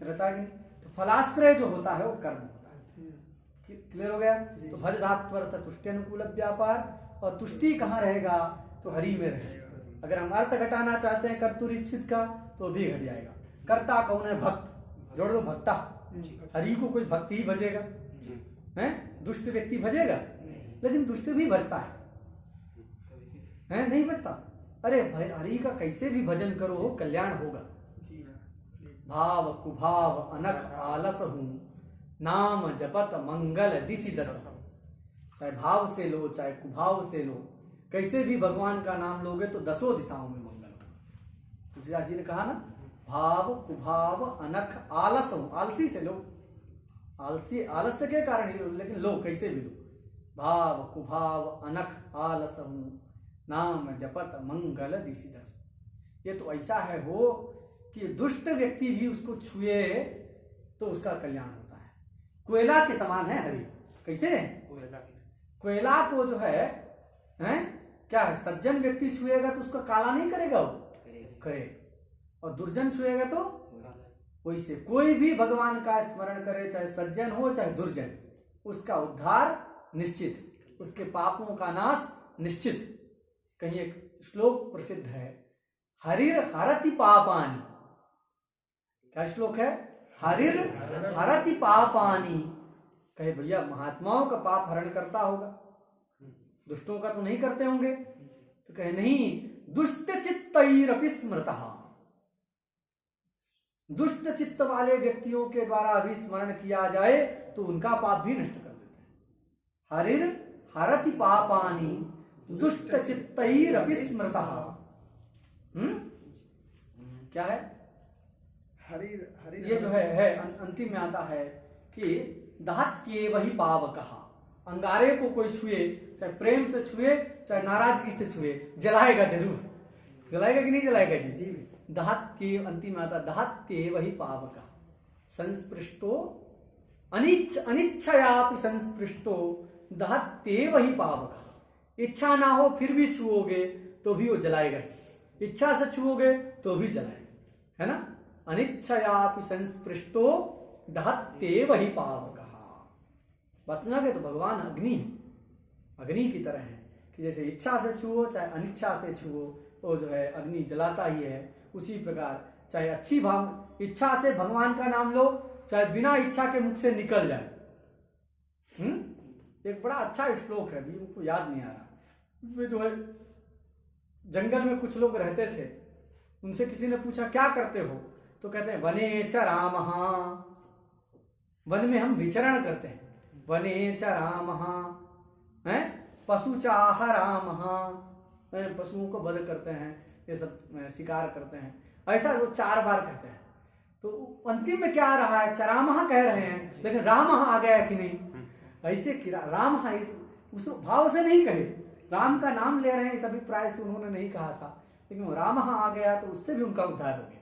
रहता है। तो फलाश्रय जो होता है वो कर्म होता है। क्लियर हो गया? तो भज धात्वर्थ तुष्टि अनुकूल व्यापार, और तुष्टि कहाँ रहेगा? तो हरि में रहेगा। अगर हम अर्थ घटाना चाहते हैं कर्तुरीप्सित का, तो भी घट जाएगा। कर्ता कौन है? भक्त, जोड़ दो भक्ता। हरि को कोई भक्ति ही भजेगा? हैं? दुष्ट व्यक्ति भजेगा? लेकिन दुष्ट भी भजता है, नहीं भजता? अरे भाई, हरि का कैसे भी भजन करो हो, कल्याण होगा। भाव कुभाव अनख आलस हूं, नाम जपत मंगल दिशि दस। चाहे भाव से लो, चाहे कुभाव से लो, कैसे भी भगवान का नाम लोगे तो दसों दिशाओं में मंगल होगा। तुलसीदास जी ने कहा ना, भाव कुभाव अनख आलस हूं, आलसी से लो, आलसी आलस्य के कारण ही लो, लेकिन लो कैसे भी लो। भाव कुभाव अनख आलस हूं, नाम जपत मंगल दिशि दस। ये तो ऐसा है हो कि दुष्ट व्यक्ति भी उसको छुए तो उसका कल्याण होता है। कोयला के समान है हरि। कैसे? कोयला को जो है क्या है, सज्जन व्यक्ति छुएगा तो उसका काला नहीं करेगा, वो करे, और दुर्जन छुएगा तो वैसे कोई भी भगवान का स्मरण करे, चाहे सज्जन हो चाहे दुर्जन, उसका उद्धार निश्चित, उसके पापों का नाश निश्चित। कहीं एक श्लोक प्रसिद्ध है, हरिर हरति पापानि। क्या श्लोक है? हरिर हरति पापानि। कहे भैया महात्माओं का पाप हरण करता होगा, दुष्टों का तो नहीं करते होंगे। तो कहे नहीं, दुष्ट चित्तैरपि स्मृतः। दुष्ट चित्त वाले व्यक्तियों के द्वारा भी स्मरण किया जाए तो उनका पाप भी नष्ट कर देते हैं। हरिर हरति पापानि दुष्ट चित्तैरपि स्मृतः। क्या है? ये जो है अंतिम में आता है कि दहत्येव हि पावकः। अंगारे को कोई छुए, चाहे प्रेम से छुए चाहे नाराजगी से छुए, जलाएगा जरूर। जलाएगा कि नहीं जलाएगा जी? दहत्येव, अंतिम में आता दहत्येव हि पावकः संस्पृष्टो अनिच्छयापि संस्पृष्टो दहत्येव हि पावकः। इच्छा ना हो फिर भी छुओगे तो भी वो जलाएगा, इच्छा से छुओगे तो भी जलाएगा, है ना? अनिच्छयापि संस्पृष्टो दहत्येव हि पावकः। बात सुना गया? तो भगवान अग्नि है, अग्नि की तरह है कि जैसे इच्छा से छुओ चाहे अनिच्छा से छुओ, वो जो है अग्नि जलाता ही है। उसी प्रकार चाहे अच्छी भाव इच्छा से भगवान का नाम लो, चाहे बिना इच्छा के मुख से निकल जाए। एक बड़ा अच्छा श्लोक है, अभी उनको याद नहीं आ रहा। उसमें जो है जंगल में कुछ लोग रहते थे, उनसे किसी ने पूछा क्या करते हो? तो कहते हैं वने च रामः। वन में हम विचरण करते हैं। वने च रामः, हैं? पशु चाह रामः, पशुओं को वध करते हैं, ये सब शिकार करते हैं। ऐसा वो 4 बार कहते हैं। तो अंतिम में क्या आ रहा है? चरामः कह रहे हैं, लेकिन रामः आ गया कि नहीं? ऐसे राम इस उस भाव से नहीं कहे, राम का नाम ले रहे हैं इस अभिप्राय से उन्होंने नहीं कहा था, लेकिन राम आ गया तो उससे भी उनका उद्धार हो गया।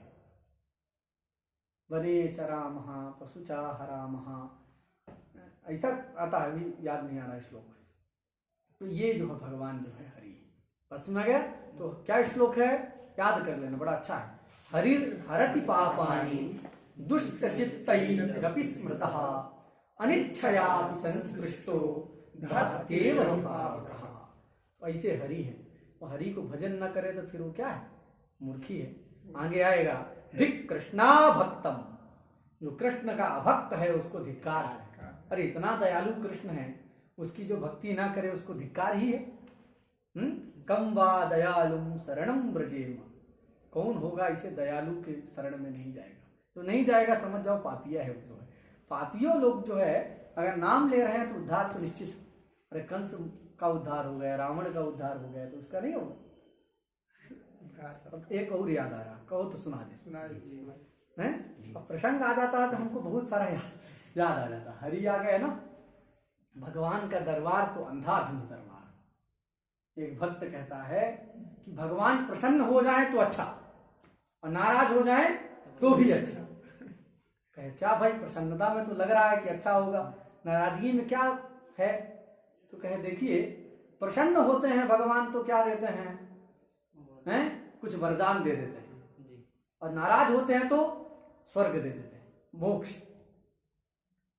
वने च रामः पशुचाह रामः, ऐसा आता है, अभी याद नहीं आ रहा श्लोक। तो ये जो है भगवान जो है हरि, बस सुना गया। तो क्या श्लोक है? याद कर लेना, बड़ा अच्छा है। हरिर हरति पापानि दुष्ट चित्तैरपि स्मृतः अनिच्छया संस्पृष्टो दहत्येव हि पावकः। तो ऐसे हरि है, वो हरि को भजन न करे तो फिर वो क्या है? मूर्खी है। आगे आएगा धिक कृष्णा भक्तम, जो कृष्ण का अभक्त है उसको धिक्कार है। अरे इतना दयालु कृष्ण है, उसकी जो भक्ति ना करे उसको धिक्कार ही है। कम वा दयालुम शरणम ब्रजेम। कौन होगा इसे दयालु के शरण में नहीं जाएगा? तो नहीं जाएगा समझ जाओ पापिया है। जो है पापियों लोग जो है अगर नाम ले रहे हैं तो उद्धार तो निश्चित। अरे कंस का उद्धार हो गया, रावण का उद्धार हो गया, तो उसका नहीं होगा? एक और याद आ रहा, कहो तो सुना दे। अब प्रसंग आ जाता है तो हमको बहुत सारा याद आ जाता। हरि आ गया ना, भगवान का दरबार तो अंधाधुंध दरबार। एक भक्त कहता है कि भगवान प्रसन्न हो जाए तो अच्छा, और नाराज हो जाए तो भी अच्छा। कहे क्या भाई, प्रसन्नता में तो लग रहा है कि अच्छा होगा, नाराजगी में क्या है? तो कहे देखिए, प्रसन्न होते हैं भगवान तो क्या देते हैं? कुछ वरदान दे देते हैं, और नाराज होते हैं तो स्वर्ग दे देते हैं, मोक्ष।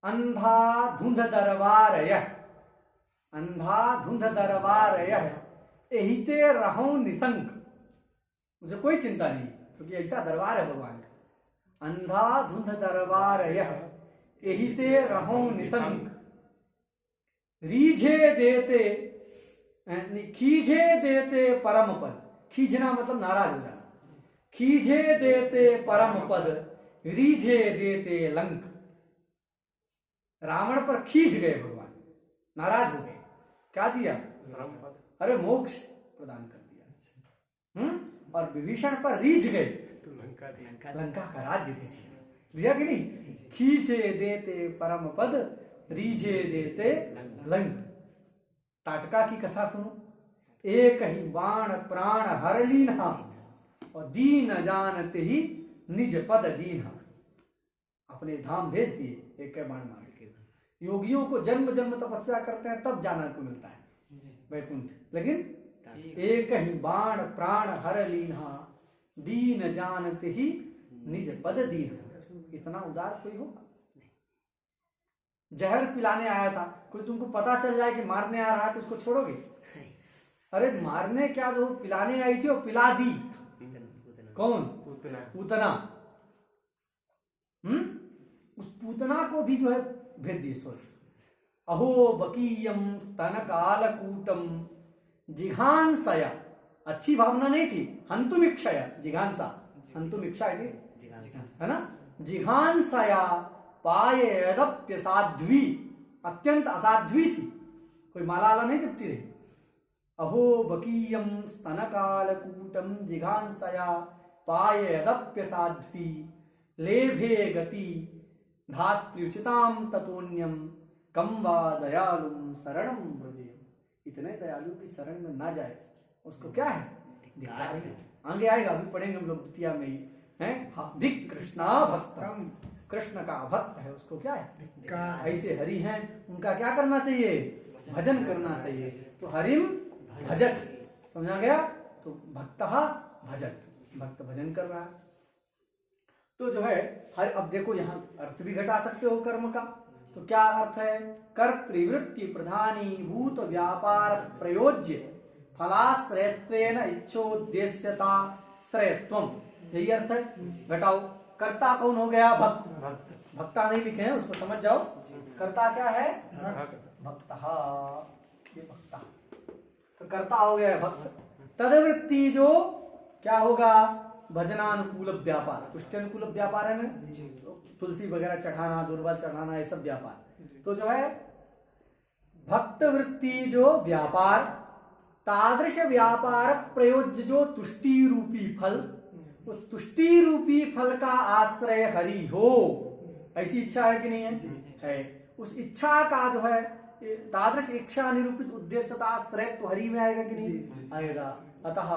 अंधा धुंध दरबार यह, अंधा धुंध दरबार यह, एहिते रहो निसंक। मुझे कोई चिंता नहीं, क्योंकि ऐसा दरबार है भगवान का। अंधा धुंध दरबार यह, एहिते रहो निसंक। रीझे देते खीझे देते परम पद। खींचना मतलब नाराज हो जाना। खींचे देते परम पद, रीझे देते लंक। रावण पर खींच गए भगवान, नाराज हो गए, क्या दिया? अरे मोक्ष प्रदान कर दिया। और विभीषण पर रीझ गए तो लंका का राज्य दे दिया कि नहीं? खींचे देते परम पद, रीझे देते लंक। ताटका की कथा सुनो। एक ही बाण प्राण हर लीन्हा, और दीन जानते ही निज पद दीन्हा। अपने धाम भेज दिए एक बाण मार के। योगियों को जन्म जन्म तपस्या करते हैं तब जाना को मिलता है वैकुंठ, लेकिन एक ही बाण प्राण हर लीन्हा, दीन जानते ही निज पद दीन। इतना उदार कोई होगा? जहर पिलाने आया था, कोई तुमको पता चल जाए कि मारने आ रहा है तो उसको छोड़ोगे? अरे मारने क्या, जो पिलाने आई थी वो पिला दी। कौन? पूतना। उस पूतना को भी जो है भेज दी ईश्वर। अहो बकीयम स्तन कालकूटम जिघांसया। अच्छी भावना नहीं थी, हंतुमिक्षया, जिघांसा, हंतुमिक्षा है ना। जिघांसया पायेदप्य साध्वी, अत्यंत असाध्वी थी, कोई माला आला नहीं जपती रही। अहो बकीयम स्तन कालकूटम जिघांसया पायेदप्य साध्वी लेभे गति धात्र्युचिताम ततोन्यम कम वा दयालुम शरणम व्रजेम। इतने दयालु की शरण में ना जाए उसको क्या है? धिक्कार है। आगे आएगा, अभी पढ़ेंगे हम लोग द्वितीया में ही है। धिक कृष्णा भक्तम, कृष्ण का भक्त है उसको क्या है? ऐसे हरि हैं, उनका क्या करना चाहिए? भजन करना चाहिए। तो हरिम भजत, समझा गया? तो भक्तः भजत, भक्त भजन कर रहा है। तो जो है हर, अब देखो यहाँ अर्थ भी घटा सकते हो कर्म का। तो क्या अर्थ है? कर्तृवृत्ति प्रधानी भूत व्यापार प्रयोज्य फलाश्रयत्वेन इच्छोद्देश्यता श्रयत्वम, यही अर्थ है। घटाओ, कर्ता कौन हो गया? भक्त। भक्ता नहीं लिखे हैं, उसको समझ जाओ। कर्ता क्या है? भक्तः, ये भक्ता। तो कर्ता हो गया भक्त। तदवृत्ति जो क्या होगा? भजनानुकूल व्यापार, तुष्टानुकूल व्यापार है ना, तुलसी वगैरह चढ़ाना, दुर्वा चढ़ाना, ये सब व्यापार। तो जो है भक्त वृत्ति जो व्यापार, तादृश व्यापार प्रयोज्य जो तुष्टि रूपी फल, उस तुष्टि रूपी फल का आश्रय हरि हो, ऐसी इच्छा है कि नहीं है? है। उस इच्छा का जो है तादृश इच्छा निरूपित उद्देश्य का आश्रय तो हरि में आएगा कि नहीं? आएगा। अतः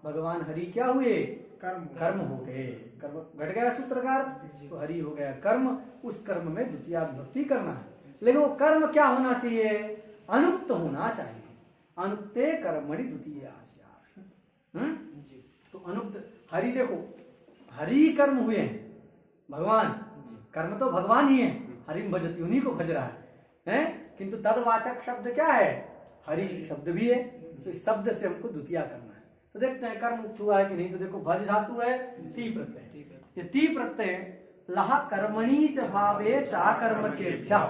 भगवान हरि क्या हुए? कर्म हो गए। कर्म घट गया सूत्र का अर्थ, तो हरि हो गया कर्म। उस कर्म में द्वितीया विभक्ति करना है, लेकिन वो कर्म क्या होना चाहिए? अनुक्त होना चाहिए। अनुक्ते कर्मणि द्वितीया स्यात्। तो अनुक्त हरि, देखो हरि कर्म हुए हैं, भगवान कर्म तो भगवान ही है, हरिम भजति, उन्हीं को भज रहा है। किंतु तदवाचक शब्द क्या है? हरि शब्द भी है। तो इस शब्द से हमको द्वितीया करना है। तो देखते हैं कर्म उक्त हुआ है कि नहीं। तो देखो भज धातु है, ती प्रत्यय। ये ती प्रत्यय लह कर्मणि च भावे चा कर्म केभ्यः,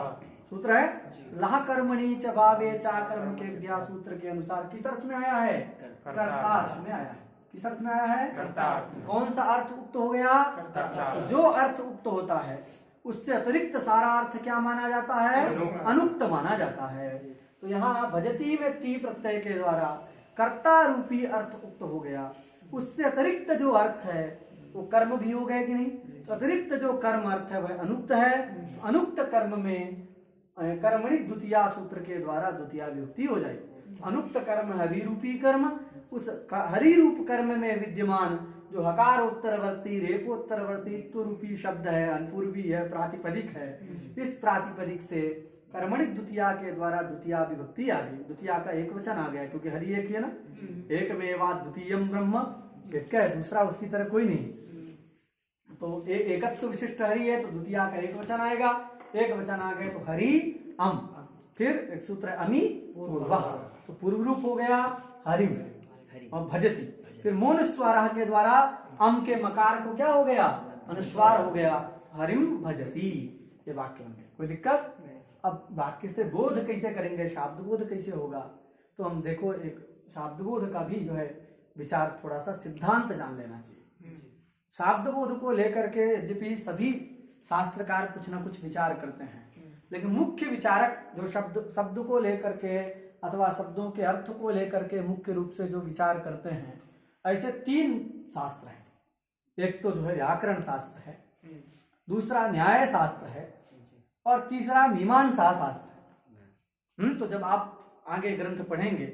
सूत्र है लह कर्मणि च भावे चा कर्म केभ्यः सूत्र के अनुसार किस अर्थ में आया है? कर्तार्थ में आया है। किस अर्थ में आया है? कर्तार्थ। कौन सा अर्थ उक्त हो गया? तो जो अर्थ उक्त होता है उससे अतिरिक्त सारा अर्थ क्या माना जाता है? अनुक्त माना जाता है। तो यहाँ भजती में ती प्रत्यय के द्वारा कर्ता रूपी अर्थ उक्त हो गया। उससे अतिरिक्त जो अर्थ है वो कर्म भी हो गए कि नहीं? तो अतिरिक्त जो कर्म अर्थ है वह अनुक्त है। अनुक्त कर्म में कर्मणि द्वितीया सूत्र के द्वारा द्वितीया विभक्ति हो जाएगी। अनुक्त कर्म हरि रूपी कर्म, उस हरि रूप कर्म में विद्यमान जो हकार उत्तरवर्ती रेपोत्तरवर्ती रूपी शब्द है, अनपूर्वी है, प्रातिपदिक है, इस प्रातिपदिक से कर्मणि द्वितीया के द्वारा द्वितीया विभक्ति आ गई। द्वितीया का एक वचन आ गया, क्योंकि हरि एक ही है ना, एकमेवा द्वितीयम ब्रह्म, एक है, दूसरा उसकी तरह कोई नहीं। तो एकत्व विशिष्ट हरि है, तो द्वितीया का एक वचन आएगा। एक वचन आ गए तो हरि अम, फिर एक सूत्र है अमी पूर्व, तो पूर्व रूप हो गया हरि और भजती। फिर मोन स्वारा के द्वारा अम के मकार को क्या हो गया? अनुस्वार हो गया, हरिम भजती। ये वाक्य में कोई दिक्कत? अब वाक्य से बोध कैसे करेंगे, शाब्द बोध कैसे होगा? तो हम देखो एक शाब्द बोध का भी जो है विचार, थोड़ा सा सिद्धांत जान लेना चाहिए। शाब्द बोध को लेकर के यद्यपि सभी शास्त्रकार कुछ ना कुछ विचार करते हैं, लेकिन मुख्य विचारक जो शब्द को लेकर के अथवा शब्दों के अर्थ को लेकर के मुख्य रूप से जो विचार करते हैं, ऐसे तीन शास्त्र हैं। एक तो जो है व्याकरण शास्त्र है, दूसरा न्याय शास्त्र है, और तीसरा मीमांसा शास्त्र है। तो जब आप आगे ग्रंथ पढ़ेंगे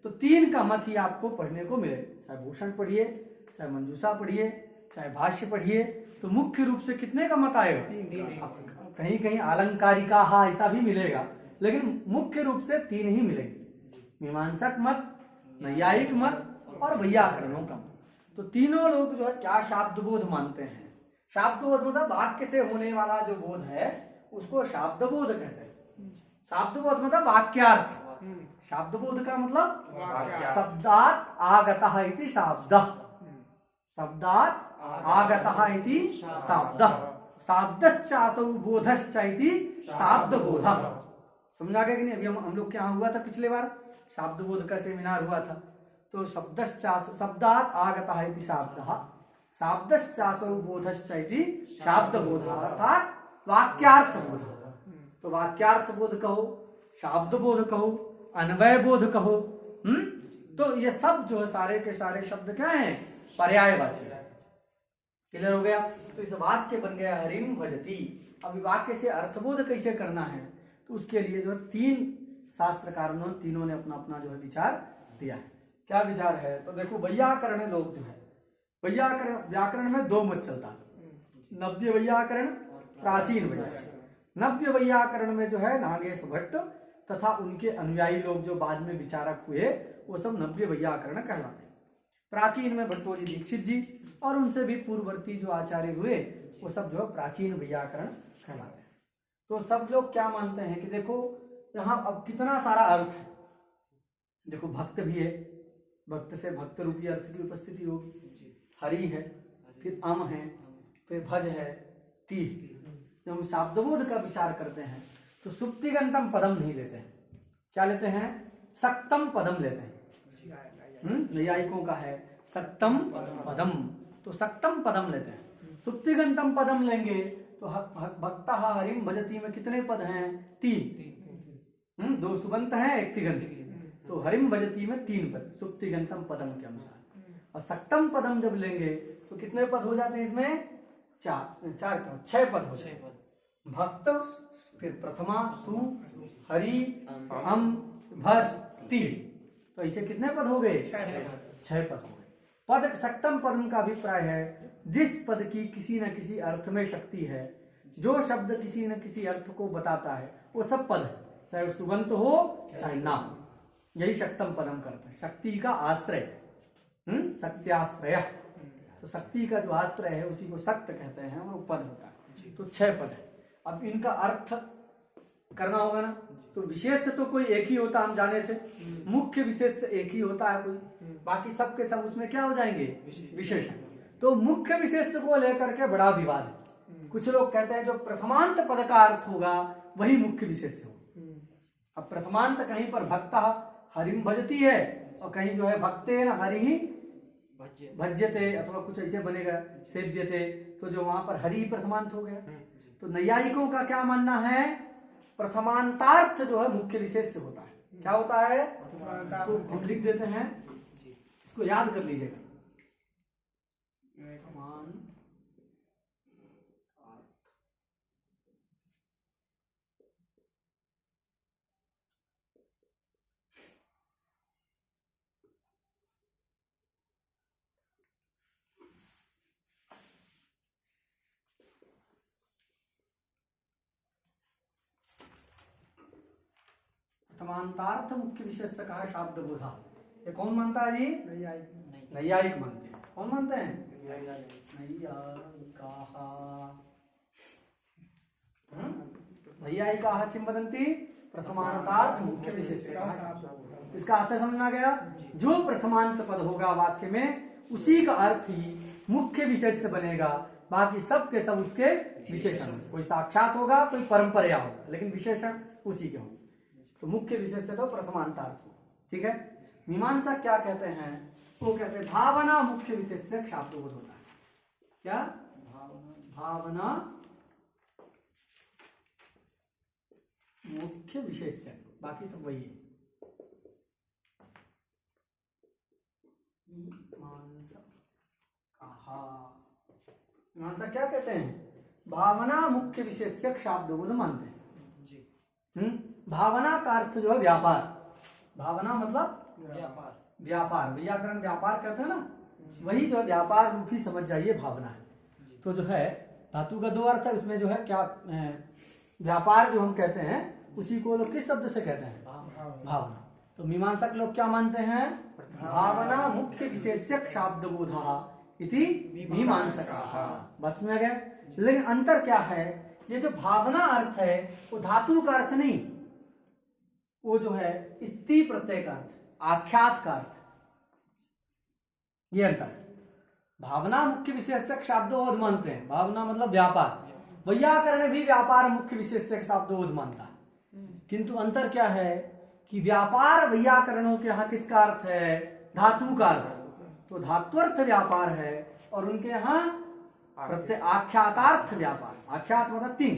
तो तीन का मत ही आपको पढ़ने को मिले। चाहे भूषण पढ़िए, चाहे मंजूषा पढ़िए, चाहे भाष्य पढ़िए, तो मुख्य रूप से कितने का मत आएगा? कहीं कहीं अलंकारिका हा ऐसा भी मिलेगा, लेकिन मुख्य रूप से तीन ही मिलेंगे, मीमांसक मत, नैयायिक मत और वैयाकरणों का मत। तो तीनों लोग जो है क्या शाब्द बोध मानते हैं? शाब्द बोध मतलब वाक्य से होने वाला जो बोध है उसको शाब्द बोध कहते हैं। शाब्द बोध मतलब वाक्यार्थ। शाब्द बोध का मतलब शब्दात आगतः इति शाब्दः, शब्दात आगतः इति शाब्दः, शाब्दश्चासौ बोधश्च इति शाब्द बोधः। समझा गया कि नहीं? अभी हम लोग क्या हुआ था पिछले बार, शाब्द बोध का सेमिनार हुआ था। तो शब्दश्चासौ शब्दात आगतः इति शाब्दः, शाब्दश्चासौ बोधश्च इति शाब्द बोधः, अर्थात वाक्यार्थ बोध। तो वाक्यार्थ बोध कहो, शाब्द बोध कहो, अन्वय बोध कहो, तो ये सब जो है सारे के सारे शब्द क्या हैं? पर्यायवाची। क्लियर हो गया? तो इस वाक्य बन गया हरिम भजती। अब वाक्य से अर्थबोध कैसे करना है तो उसके लिए जो है 3 शास्त्रकारों तीनों ने अपना अपना जो है विचार दिया है। क्या विचार है? तो देखो वैयाकरण लोग जो है, व्याकरण में 2 मत चलता है, नव्य वैयाकरण, प्राचीन वैयाकरण। नव्य वैयाकरण में जो है नागेश भट्ट तथा उनके अनुयायी लोग जो बाद में विचारक हुए वो सब नव्य वैयाकरण कहलाते हैं। प्राचीन में भट्टोजी दीक्षित जी और उनसे भी पूर्ववर्ती जो आचार्य हुए वो सब जो है प्राचीन वैयाकरण कहलाते हैं। तो सब लोग क्या मानते हैं कि देखो यहाँ अब कितना सारा अर्थ है। देखो भक्त भी है, भक्त से भक्त रूपी अर्थ की उपस्थिति होगी, हरि है, फिर अम है, फिर भज है, ती। जब हम शाब्दबोध का विचार करते हैं तो सुप्तिगंतम पदम नहीं लेते हैं, क्या लेते हैं? सक्तम पदम लेते हैं। नैयायिकों का है सक्तम पदम, तो सक्तम पदम लेते हैं। सुप्तिगंतम पदम लेंगे तो भक्ता हरिम भजती में कितने पद हैं? 3। 2 सुबंत हैं, 1 तिगंत। तो हरिम भजती में 3 पद सुप्तिगंतम पदम के अनुसार। और सक्तम पदम जब लेंगे तो कितने पद हो जाते हैं इसमें? 6 पद हो जाते हैं। भक्त, फिर प्रथमा, सु, हरि, अम, भज, ती। तो ऐसे कितने पद हो गए? 6 पद हो गए। पद सक्तम पदम का अभिप्राय है जिस पद की किसी न किसी अर्थ में शक्ति है, जो शब्द किसी न किसी अर्थ को बताता है वो सब पद है, चाहे सुबंत हो चाहे ना हो। यही सक्तम पदम करते हैं, शक्ति का आश्रय, शक्त्याश्रय। तो शक्ति का जो आश्रय है उसी को शक्त कहते हैं और वो पद होता है। तो 6 पद है। अब इनका अर्थ करना होगा ना, तो विशेष से तो कोई एक ही होता, हम जाने थे। मुख्य विशेष से एक ही होता है कोई, बाकी सब के सब उसमें क्या हो जाएंगे? विशेषण। तो मुख्य विशेष को लेकर के बड़ा विवाद है। कुछ लोग कहते हैं जो प्रथमांत पद का अर्थ होगा वही मुख्य विशेष हो। अब प्रथमांत कहीं पर भक्ता हरिम भजती है और कहीं जो है भक्तेन हरि भज्यते अथवा कुछ ऐसे बनेगा सेव्यते, तो जो वहां पर हरि ही प्रथमांत हो गया। तो नैयायिकों का क्या मानना है? प्रथमांतार्थ जो है मुख्य विशेष से होता है। क्या होता है? तो हम लिख देते हैं, इसको याद कर लीजिएगा। प्रथमांतार्थ मुख्य विशेष से कहा शाब्द बोधा। ये कौन मानता है जी? नैयायिक मानते हैं। कौन मानते हैं? नैयायिकाः किं वदन्ति? प्रथमांतार्थ मुख्य विशेष। इसका आशय समझ में आ गया? जो प्रथमांत पद होगा वाक्य में उसी का अर्थ ही मुख्य विशेष से बनेगा, बाकी सब के सब उसके विशेषण। कोई साक्षात होगा, कोई परंपरा होगा, लेकिन विशेषण उसी के होंगे। तो मुख्य विशेष से तो प्रथमांतार्थ हो। ठीक है। मीमांसा क्या कहते हैं? वो कहते हैं भावना मुख्य विशेष से शाब्दबोध होता है। क्या? भावना मुख्य विशेष से, बाकी सब वही है। मीमांसा क्या कहते हैं? भावना मुख्य विशेष से शाब्दबोध मानते हैं। भावना का अर्थ जो है व्यापार। भावना मतलब व्यापार। व्याकरण व्यापार कहते हैं ना, वही जो है व्यापार रूपी समझ जाइए भावना है। तो जो है धातु का 2 अर्थ है, उसमें जो है क्या व्यापार जो हम कहते हैं उसी को लोग किस शब्द से कहते हैं? भावना। तो मीमांसक लोग क्या मानते हैं? भावना मुख्य विशेष्यक शाब्दबोधः इति मीमांसकाः। बात समझ गया? लेकिन अंतर क्या है, ये जो भावना अर्थ है वो धातु का अर्थ नहीं, वो जो है स्त्री प्रत्यय का अर्थ, आख्यात का अर्थ, ये अंतर है। भावना मुख्य विशेषक शाब्दोद मानते हैं, भावना मतलब व्यापार, वैयाकरण भी व्यापार मुख्य विशेषक शाब्दोद मानता है, किंतु अंतर क्या है कि व्यापार वैयाकरणों के यहाँ किसका अर्थ है, धातु का अर्थ, तो धात्वर्थ व्यापार है, और उनके यहाँ प्रत्यय आख्यातार्थ व्यापार, आख्यात मतलब तिंग,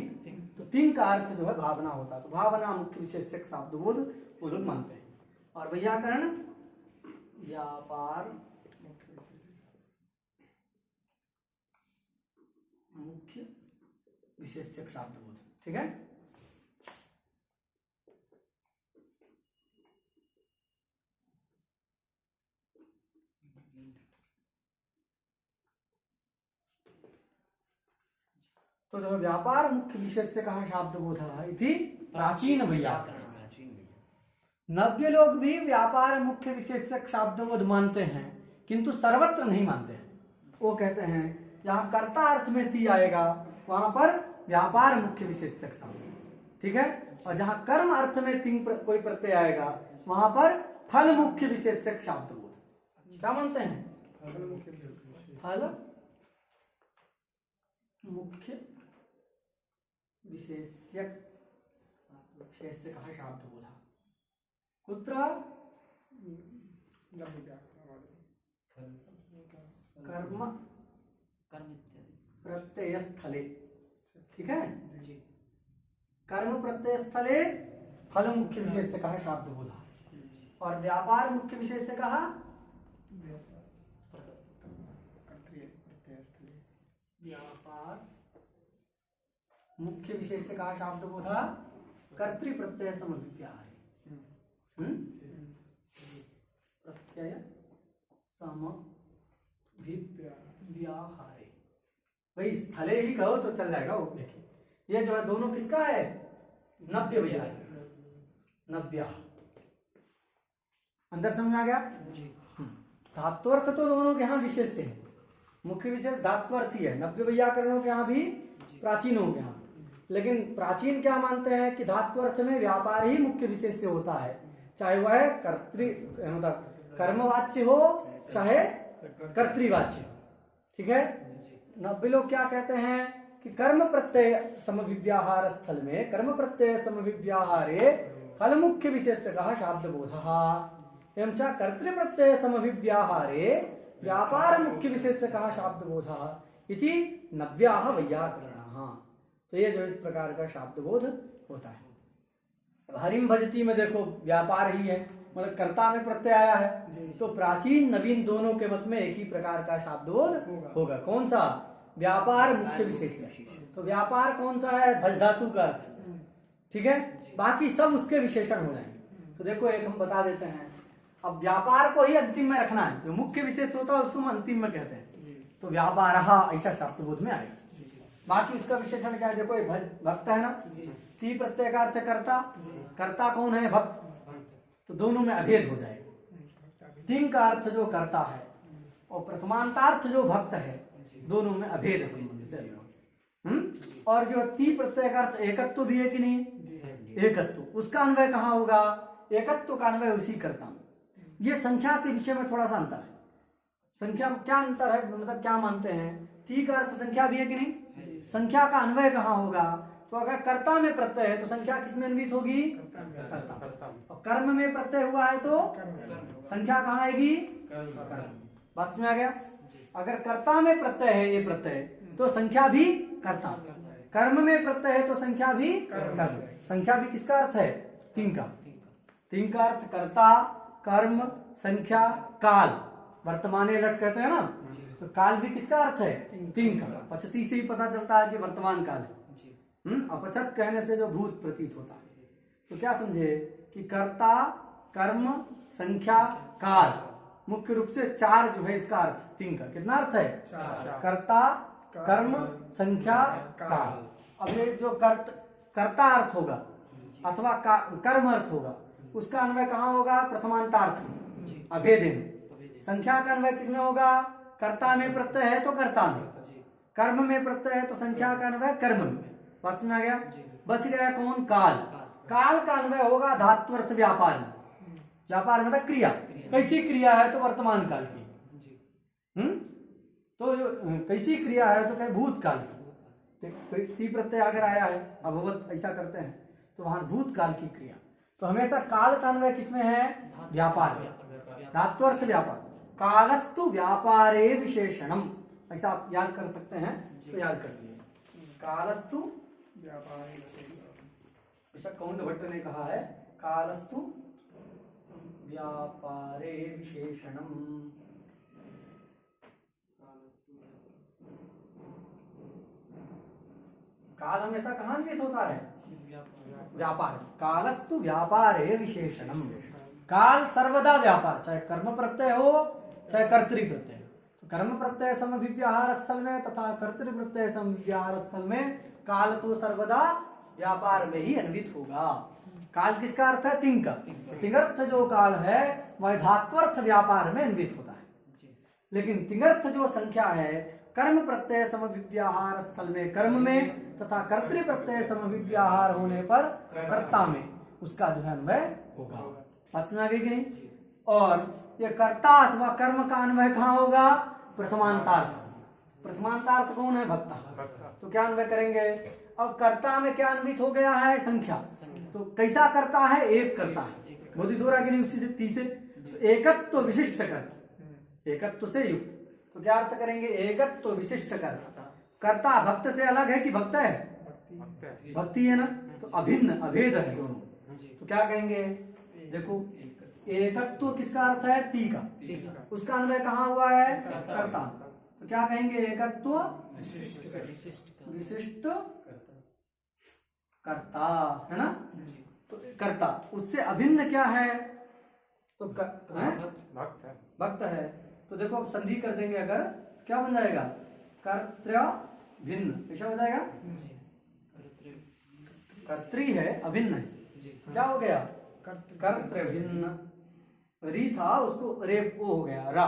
तो तिंग का अर्थ जो है भावना होता है, तो भावना मुख्य विशेषक शाब्दोद वो लोग मानते हैं, और वैयाकरण व्यापार मुख्य विशेषक शाब्दोद। ठीक है, तो जो व्यापार मुख्य विशेष कहा शाब्दबोध इति प्राचीन वैयाकरण। नव्य लोग भी व्यापार मुख्य विशेषक शाब्दबोध मानते हैं, किंतु सर्वत्र नहीं मानते हैं। वो कहते हैं जहां कर्ता अर्थ में ती आएगा वहां पर व्यापार मुख्य विशेषक शब्द, ठीक है, और जहां कर्म अर्थ में तिंग कोई प्रत्यय आएगा वहां पर फल मुख्य विशेषक शाब्दबोध। क्या मानते हैं? फल मुख्य विशेषक विशेषक शाब्दबोध कुत्र कर्म प्रत्यय स्थले। ठीक है, कर्म प्रत्यय स्थले फल मुख्य विशेषक शाब्दबोध, और व्यापार मुख्य विशेषक व्यापार मुख्य विशेषक शाब्दबोध कर्तृ प्रत्यय समव्यवहारे। प्रत्यय समव्यवहारे, भाई स्थले ही कहो तो चल जाएगा। वो देखिए ये जो है दोनों किसका है? नव्य वैयाकरण, नव्य। अंदर समझ में आ गया? धात्वर्थ तो दोनों के यहाँ विशेष से है, मुख्य विशेष धात्वर्थ ही है, नव्य वैयाकरणों के यहाँ भी प्राचीनों के यहाँ। लेकिन प्राचीन क्या मानते हैं कि धात्वर्थ में व्यापार ही मुख्य विशेष से होता है, चाहे वह कर्तृ मतलब कर्मवाच्य हो चाहे कर्तृवाच्य हो। ठीक है, नव्य लोग क्या कहते हैं कि कर्म प्रत्यय समव्यवहार स्थल में कर्म प्रत्यय समव्यवहारे फल मुख्य विशेषकः शाब्दबोधः एवं च कर्तृ प्रत्यय समव्यवहारे व्यापार मुख्य शाब्द शाब्दबोधः इति नव्याः वैयाकरणाः। तो ये जो इस प्रकार का शाब्दबोध होता है। हरिम भजती में देखो व्यापार ही है, मतलब कर्ता में प्रत्यय आया है, तो प्राचीन नवीन दोनों के मत में एक ही प्रकार का शाब्दबोध होगा। कौन सा? व्यापार मुख्य विशेष। तो व्यापार कौन सा है? भज धातु का अर्थ। ठीक है, बाकी सब उसके विशेषण हो जाएंगे। तो देखो एक हम बता देते हैं, अब व्यापार को ही अंतिम में रखना है, जो मुख्य विशेष होता है उसको हम अंतिम में कहते हैं, तो व्यापार ऐसा शाब्दबोध में आएगा। बाकी उसका विशेषण क्या है? देखो भक्त है ना, ती प्रत्यय का अर्थ कर्ता, कर्ता कौन है? भक्त, तो दोनों में अभेद हो जाएगा। तिंग का अर्थ जो कर्ता है और प्रथमांतार्थ जो भक्त है, दोनों में अभेद संबंध से। और जो ती प्रत्यय का अर्थ एकत्व भी है कि नहीं? एकत्व, उसका अन्वय कहाँ होगा? एकत्व का अन्वय उसी कर्ता में। ये संख्या के विषय में थोड़ा सा अंतर है। संख्या क्या अंतर है, मतलब क्या मानते हैं? ती का अर्थ संख्या भी है कि नहीं? संख्या का अन्वय कहाँ होगा? तो अगर कर्ता में प्रत्यय है तो संख्या किस में अन्वित होगी? कर्ता। और कर्म में प्रत्यय हुआ है तो संख्या कहाँ आएगी? बात समझ आ गया? अगर कर्ता में प्रत्यय है ये प्रत्यय, तो संख्या भी कर्ता, कर्म में प्रत्यय है तो संख्या भी कर्म। संख्या भी किसका अर्थ है? तिंग का। तिंग का अर्थ कर्ता, कर्म, संख्या, काल, वर्तमाने लट कहते हैं ना, तो काल भी किसका अर्थ है? तिंग का। पचती से ही पता चलता है कि वर्तमान काल है। अपचत कहने से जो भूत प्रतीत होता है। तो क्या समझे कि कर्ता, कर्म, संख्या, काल, मुख्य रूप से चार जो है इसका अर्थ तिंग का। कितना अर्थ है? कर्ता, कर्म, संख्या, काल। अब ये जो कर्ता अर्थ होगा अथवा कर्म अर्थ होगा, उसका अन्वय कहाँ होगा? प्रथमांतार्थ में, अभेद में। संख्या का अन्वय किसमें होगा? कर्ता में प्रत्यय है तो कर्ता में, जी कर्म में प्रत्यय है तो संख्या का अन्वय कर्म में। बात समझ में आ गया? जी बच गया कौन? काल। काल का अन्वय होगा धात्वर्थ व्यापार में। व्यापार मतलब क्रिया, कैसी क्रिया है तो वर्तमान काल की। जी तो जो कैसी क्रिया है तो कहे भूतकाल की। तो ती प्रत्यय अगर आया है, अभवत ऐसा करते हैं तो वहां भूतकाल की क्रिया। तो हमेशा काल का अन्वय किसमें है? व्यापार में, धात्वर्थ व्यापार। कालस्तु व्यापारे विशेषणम, ऐसा आप याद कर सकते हैं तो याद कर लीजिए। कालस्तु ऐसा कौन भट्ट ने कहा है, कालस्तु व्यापारे विशेषणम। काल हमेशा कहाँ अन्वित होता है? व्यापार। कालस्तु व्यापारे विशेषणम। काल सर्वदा व्यापार, चाहे कर्म प्रत्यय हो चाहे कर्तृ प्रत्यय। तो कर्म प्रत्यय समव्यवहार स्थल में तथा कर्तृ प्रत्यय समव्यवहार स्थल में काल तो सर्वदा व्यापार में ही अन्वित होगा। काल किसका अर्थ है? तिंग का। तिंगर्थ जो काल है वह धात्वर्थ व्यापार में अन्वित होता है। लेकिन तिंगर्थ जो संख्या है कर्म प्रत्यय समव्यवहार स्थल में कर्म में तथा कर्तृ प्रत्यय समव्यवहार होने पर कर्ता में उसका जो है अन्वय होगा। समझ में आ गई कि नहीं? और ये कर्ता अथवा कर्म का अन्वय कहाँ होगा? प्रथमांतार्थ। प्रथमांतार्थ कौन है? भक्ता। तो क्या अन्वय करेंगे? अब कर्ता में क्या अन्वित हो गया है? संख्या। तो कैसा करता है? एक करता है। बोधित हो रहा कि नहीं? उसी से तीसरे तो एकत्व विशिष्ट कर्ता, एकत्व से युक्त। तो क्या अर्थ करेंगे? एकत्व विशिष्ट कर्ता। कर्ता भक्त से अलग है कि भक्त है? भक्ति है ना, तो अभिन्न अभेद है दोनों। तो क्या कहेंगे? देखो एकत्व किसका अर्थ है? ती का। उसका अन्वय कहाँ हुआ है? कर्ता। तो क्या कहेंगे? एकत्व विशिष्ट कर्ता, है ना? तो कर्ता उससे अभिन्न क्या है? तो भक्त है। तो देखो अब संधि कर देंगे अगर, क्या बन जाएगा? कर्तृ भिन्न, ऐसा हो जाएगा। कर्तृ है अभिन्न है, क्या हो गया? कर्तृ भिन्न। री था उसको रे ओ हो गया रा।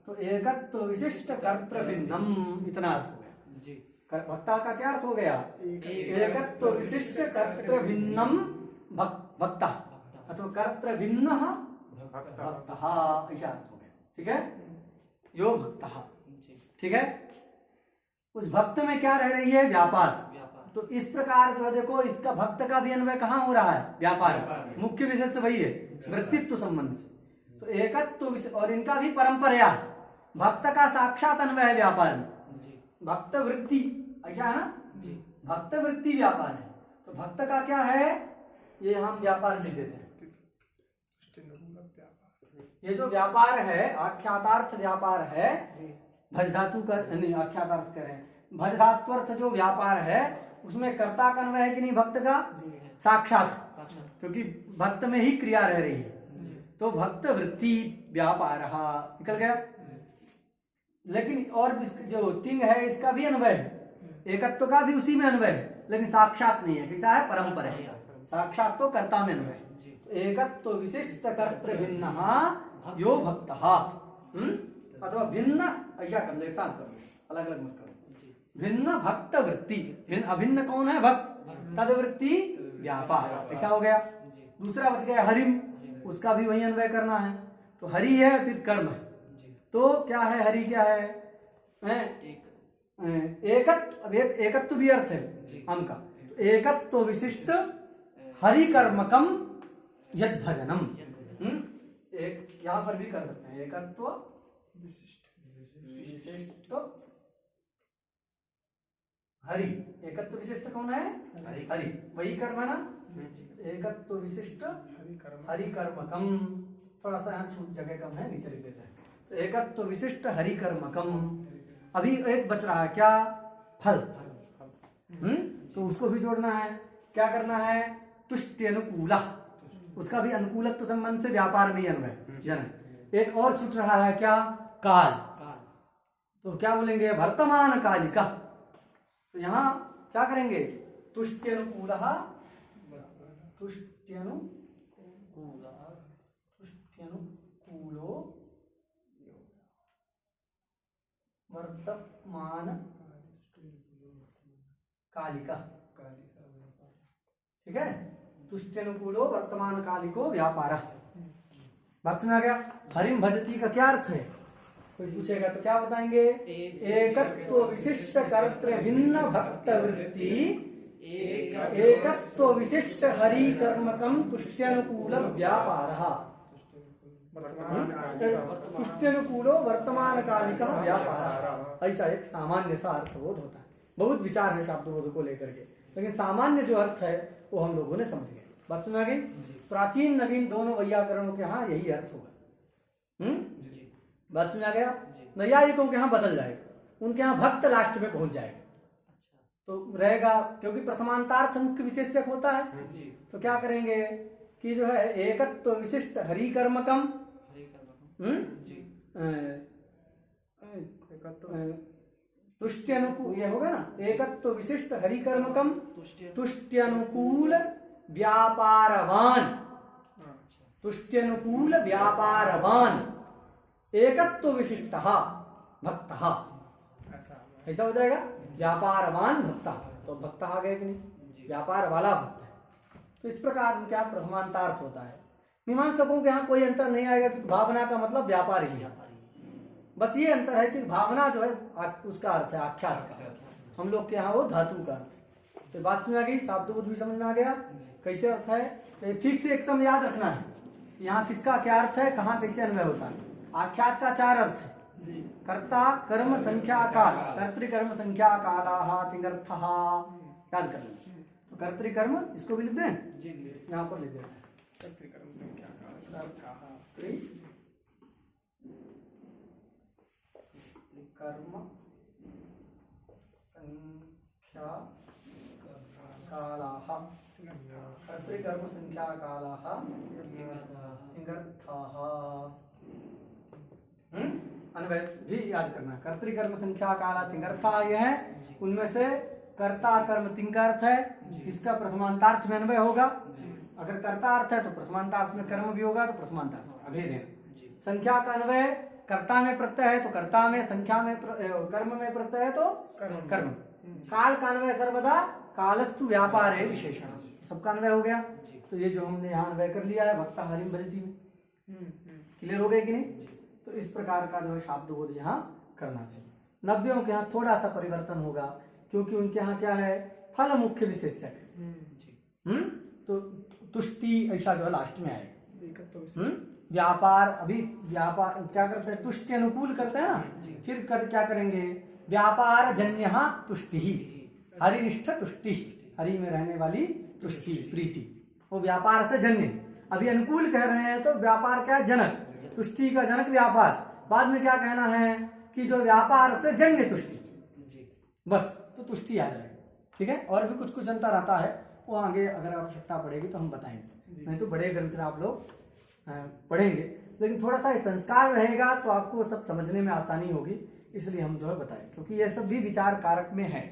तो एकत्व विशिष्ट कर्तृ भिन्नम, इतना अर्थ हो गया। भक्ता का क्या अर्थ हो गया? एकत्व विशिष्ट कर्तृ भिन्नम भक्ता अथवा कर्तृ भिन्न भक्त, ऐसा अर्थ हो गया। ठीक है, यो भक्त। ठीक है, उस भक्त में क्या रह रही है? व्यापार। तो इस प्रकार जो है देखो, इसका भक्त का भी अन्वय कहाँ हो रहा है? व्यापार। मुख्य विशेष वही है, वृत्तित्व संबंध से। तो एकत्व और इनका भी परंपरा, भक्त का साक्षात अन्वय है व्यापार में। भक्त वृत्ति, ऐसा है ना? भक्त वृत्ति व्यापार है। तो भक्त का क्या है? ये हम व्यापार लिख देते हैं। ये जो व्यापार है आख्यातार्थ व्यापार है, भज धातु का नहीं, आख्यातार्थ करें भज धात्वर्थ जो व्यापार है उसमें कर्ता का अन्वय है कि नहीं? भक्त का साक्षात, क्योंकि भक्त में ही क्रिया रह रही है। तो भक्त वृत्ति व्यापार निकल गया। लेकिन और जो तिंग है इसका भी अन्वय है, एकत्व का भी उसी में अन्वय है, लेकिन साक्षात नहीं है। कैसा है? परंपरा है। साक्षात तो कर्ता में अन्वय। तो एकत्व विशिष्ट कर्तृ भिन्न यो भक्त अथवा भिन्न, ऐसा कर लो, एक साथ करो, अलग अलग मत करो। भिन्न भक्त वृत्ति, भिन्न अभिन्न कौन है? भक्त। तद वृत्ति व्यापार, ऐसा हो गया। दूसरा बच गया हरिम, उसका भी वही अन्वय करना है। तो हरि है फिर कर्म है, तो क्या है? हरि क्या है? एकत्व, एकत्व भी अर्थ है हम का। एकत्व विशिष्ट हरि कर्मकम यद भजनम। एक यहां पर भी कर सकते हैं, एकत्व विशिष्ट हरि। एकत्व विशिष्ट कौन है? हरि, वही कर्म है ना? एकत्व विशिष्ट हरि कर्मकम। थोड़ा सा यहाँ छूट जगह कम है, नीचे लिख देते हैं। तो एकत्व विशिष्ट हरि कर्मकम। अभी एक बच रहा है क्या? फल। तो उसको भी जोड़ना है। क्या करना है? तुष्टि अनुकूला, उसका भी अनुकूलत्व संबंध से व्यापार में अन्वय जन। एक और छूट रहा है क्या? काल। तो क्या बोलेंगे? वर्तमान कालिका। तो यहाँ क्या करेंगे? तुष्ट्यनुकूल, तुष्ट्यनुकूलो वर्तमान कालिका, ठीक है। तुष्ट्यनुकूलो वर्तमान कालिको व्यापार। बात समझ आ गया। हरिम भजती का क्या अर्थ है? कोई पूछेगा तो क्या बताएंगे? एकत्व विशिष्ट कर्तृ भिन्न भक्त वृत्ति एकत्व विशिष्ट हरि कर्मकम तुष्ट्यनुकूल व्यापारः। तुष्ट्यनुकूलो वर्तमान कालिका व्यापार, ऐसा एक सामान्य सा अर्थबोध होता है। बहुत विचार है शब्दबोध को लेकर के, लेकिन सामान्य जो अर्थ है वो हम लोगों ने समझ गए। बात सुना गई। प्राचीन नवीन दोनों वैयाकरणों के यहाँ यही अर्थ होगा। बात सुना गया। नैयायिकों के यहाँ बदल जाएगा, उनके यहाँ भक्त लास्ट में पहुंच जाएगा तो रहेगा, क्योंकि प्रथमांतार्थ मुख्य विशेषक होता है। तो क्या करेंगे कि जो है एकत्व विशिष्ट हरि कर्मकम, तुष्ट्यनुकूल, ये होगा ना, एकत्व विशिष्ट हरि कर्मकम तुष्ट्यनुकूल व्यापारवान, तुष्ट्यनुकूल व्यापारवान एकत्व विशिष्ट भक्त, ऐसा हो जाएगा। व्यापारवान भक्ता, तो भक्ता आ गए कि नहीं, व्यापार वाला भक्त है। तो इस प्रकार उनके यहाँ प्रथमांतार्थ होता है। मीमांसकों के यहाँ कोई अंतर नहीं आएगा, क्योंकि भावना का मतलब व्यापार ही है। बस ये अंतर है कि भावना जो है उसका अर्थ है आख्यात का, हम लोग के यहाँ वो धातु का अर्थ। तो बात समझ आ गई, शाब्दबोध भी समझ में आ गया कैसे अर्थ है। तो ठीक से एकदम याद रखना है यहाँ किसका क्या अर्थ है, कहाँ कैसे अन्वय होता है। आख्यात का 4 अर्थ है। कर्ता कर्म संख्या काल, कर्तृकर्म संख्या काला तिंगर्थः, याद कर लेना। तो कर्तृकर्म इसको भी लिख दें, यहाँ पर लिख दें कर्तृकर्म संख्या काल, कर्म संख्या कालाः, कर्तृकर्म संख्या कालाः तिंगर्थः। अन्वय भी याद करना। कर्तृकर्म संख्या काला तिंगर्था ये है, उनमें से कर्ता कर्म तिंगार्थ है, इसका प्रथमांतार्थ में अन्वय होगा। अगर कर्ता अर्थ है तो प्रथमांतार्थ में कर्म भी होगा, तो प्रथमांतार्थ अभेद है। संख्या का अन्वय कर्ता में प्रत्यय है तो कर्ता में, संख्या में कर्म में प्रत्यय है तो कर्म। काल का अन्वय सर्वदा कालस्तु व्यापार है विशेषण, सबका अन्वय हो गया। तो ये जो हमने यहाँ अन्वय कर लिया है भक्ता हरिम भजती में, क्लियर हो गए कि नहीं। तो इस प्रकार का जो है शाब्दबोध यहाँ करना चाहिए। नब्बेयों के यहाँ थोड़ा सा परिवर्तन होगा, क्योंकि उनके यहाँ क्या है, फल मुख्य विशेषक। तो तुष्टि ऐसा जो है लास्ट में आएगा। व्यापार, अभी व्यापार क्या करते हैं, तुष्टि अनुकूल करते हैं ना, फिर क्या करेंगे, व्यापार जन्य तुष्टि, हरिनिष्ठ तुष्टि, हरि में रहने वाली तुष्टि प्रीति, वो व्यापार से जन्य। अभी अनुकूल कह रहे हैं तो व्यापार क्या, जनक, तुष्टि का जनक व्यापार। बाद में क्या कहना है कि जो व्यापार से जन्य तुष्टि, बस तो तुष्टि आ जाएगी। ठीक है, और भी कुछ कुछ अंतर आता है, वो आगे अगर आवश्यकता पड़ेगी तो हम बताएंगे, नहीं तो बड़े ग्रंथ में आप लोग पढ़ेंगे। लेकिन थोड़ा सा संस्कार रहेगा तो आपको सब समझने में आसानी होगी, इसलिए हम जो है बताएं, क्योंकि ये सब भी विचार कारक में है,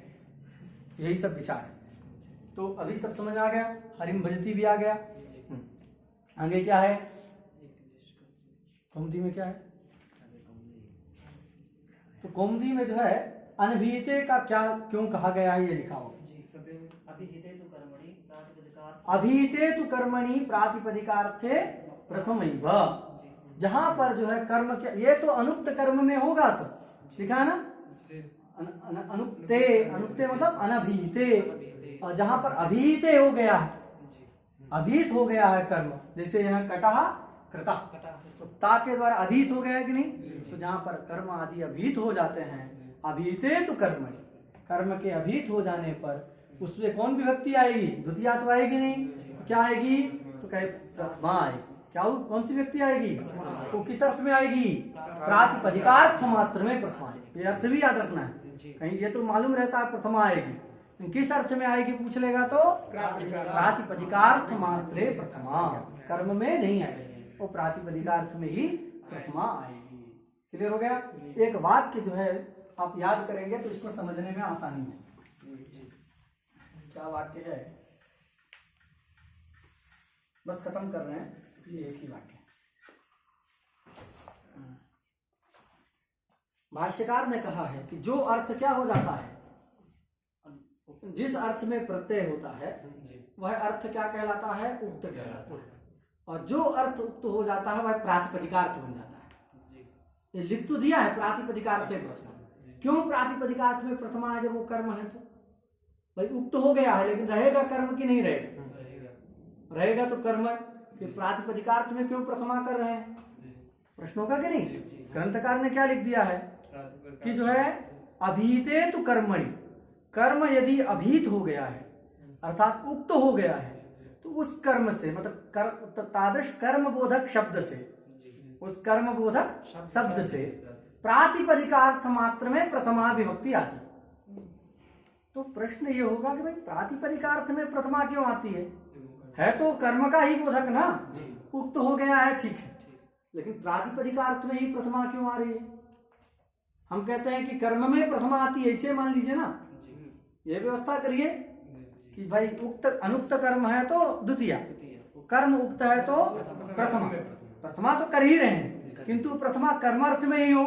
यही सब विचार है। तो अभी सब समझ आ गया, हरिम भजती भी आ गया। आगे क्या है, कौमुदी में क्या है, तो कौमुदी में जो है अनभिहिते का क्या क्यों कहा गया है, ये लिखा हो। अभिहिते तु कर्मणि प्रातिपदिकार्थे प्रथमैव, जहां पर जो है कर्म क्या, ये तो अनुक्त कर्म में होगा सब, लिखा है ना। अनुक्ते, अनुक्ते मतलब अनभिहिते, और जहां पर अभिहिते हो गया है, अभिहित हो गया है कर्म, जैसे यहाँ कटहा कृता, तो ता के द्वारा अभिहित हो गया है कि नहीं। तो जहां पर कर्म आदि अभिहित हो जाते हैं, अभिहिते तो कर्मणि, कर्म के अभिहित हो जाने पर उसमें कौन विभक्ति आएगी, द्वितीया तो आएगी नहीं, तो क्या आएगी, तो कहे प्रथमा आएगी। क्या कौन सी व्यक्ति आएगी, वो किस अर्थ में आएगी, प्रातिपदिकार्थ मात्र में प्रथमा आएगी। ये अर्थ भी याद रखना है, कहीं ये तो मालूम रहता है प्रथमा आएगी, किस अर्थ में आएगी पूछ लेगा तो प्रातिपदिकार्थ मात्रे प्रथमा, कर्म में नहीं आएगी, वो प्रातिपदिकार्थ में ही प्रथमा आएगी। क्लियर हो गया। एक वाक्य जो है आप याद करेंगे तो इसको समझने में आसानी है। क्या वाक्य है, बस खत्म कर रहे हैं, ये एक ही वाक्य। भाष्यकार ने कहा है कि जो अर्थ क्या हो जाता है, जिस अर्थ में प्रत्यय होता है वह अर्थ क्या कहलाता है, उक्त कहलाता है। और जो अर्थ उक्त हो जाता है वह प्रातिपदिकार्थ बन जाता है। ये लिख तो दिया है प्रातिपदिकार्थ है प्रथमा। क्यों प्रातिपदिकार्थ में प्रथमा है? जब वो कर्म है तो भाई उक्त हो गया है, लेकिन रहेगा कर्म की नहीं रहेगा? रहेगा तो कर्म। ये प्रातिपदिकार्थ में क्यों प्रथमा कर रहे हैं? प्रश्न होगा कि नहीं? ग्रंथकार ने क्या लिख दिया है कि जो है अभीते तो कर्मणि, कर्म यदि अभीत हो गया है अर्थात उक्त हो गया है तो उस कर्म से मतलब तादृश कर्म बोधक शब्द से, उस कर्म बोधक शब्द से प्रातिपदिकार्थ मात्र में प्रथमा विभक्ति आती। तो प्रश्न ये होगा कि भाई प्रातिपदिकार्थ में प्रथमा क्यों आती है तो कर्म का ही बोधक ना, उक्त हो गया है ठीक है, लेकिन प्रातिपदिकार्थ में ही प्रथमा क्यों आ रही है? हम कहते हैं कि कर्म में प्रथमा आती है, इसे मान लीजिए ना, ये व्यवस्था करिए कि भाई उक्त अनुक्त कर्म है तो द्वितीय, कर्म उक्त है तो प्रथमा। प्रथमा तो कर ही रहे हैं किंतु प्रथमा कर्मार्थ में ही हो,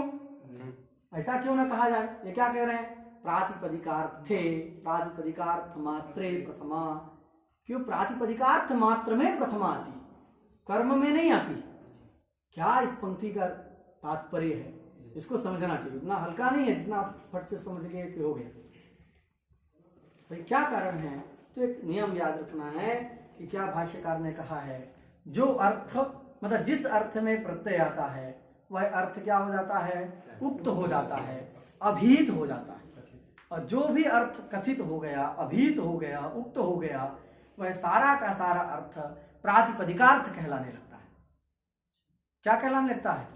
ऐसा क्यों ना कहा जाए? ये क्या कह रहे हैं? प्रातिपदिकार्थे प्रातिपदिकार्थ मात्रे प्रथमा। क्यों प्रातिपदिकार्थ मात्र में प्रथमा आती, कर्म में नहीं आती? क्या इस पंक्ति का तात्पर्य है? इसको समझना चाहिए। इतना हल्का नहीं है जितना आप फट से समझ गए कि हो गया। भाई क्या कारण है? तो एक नियम याद रखना है कि क्या भाष्यकार ने कहा है, जो अर्थ मतलब जिस अर्थ में प्रत्यय आता है वह अर्थ क्या हो जाता है, उक्त हो जाता है, अभीत हो जाता है। और जो भी अर्थ कथित हो गया, अभीत हो गया, उक्त हो गया, वह सारा का सारा अर्थ प्रातिपदिकार्थ कहलाने लगता है। क्या कहलाने लगता है?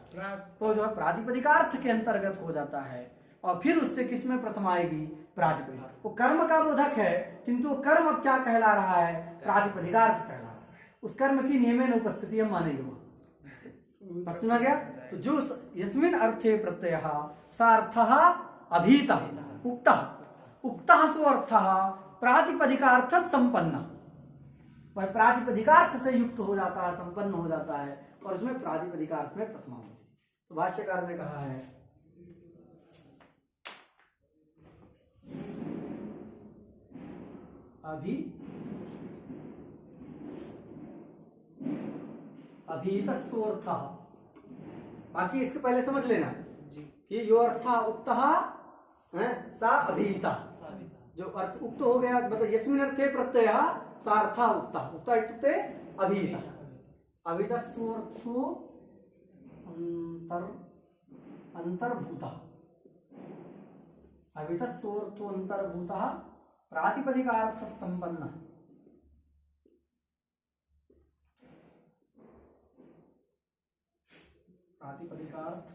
तो जो है प्रातिपदिकार्थ के अंतर्गत हो जाता है। और फिर उससे किसमें प्रथम आएगी? प्रातिपदिक। वो कर्म का बोधक है किंतु वो कर्म अब क्या कहला रहा है? प्रातिपदिकार्थ कहला रहा है। उस कर्म की नियमेन उपस्थिति हम मानेंगे वहां। प्रश्न आ गया? तो जो यस्मिन अर्थे प्रत्ययः सा अर्थः अभीतः उक्तः उक्तः सो अर्थः प्रातिपदिकार्थ संपन्न। वह प्रातिपदिकार्थ से युक्त हो जाता है, संपन्न हो जाता है और उसमें प्रातिपदिकार्थ में प्रथमा होती है। तो भाष्यकार ने कहा है अभीतस्योर्थः। बाकी इसके पहले समझ लेना कि यो अर्थ उक्तः सा अभीता, जो अर्थ उक्त हो गया मतलब यस्मिन् अर्थे प्रत्ययः सा अर्थः उक्तः उक्तः इत्युक्ते अभीता। अभीतस्योर्थो अंतर्भूतः, अभीतस्योर्थो अंतर्भूतः प्रातिपदिकार्थ संपन्न। प्रातिपदिकार्थ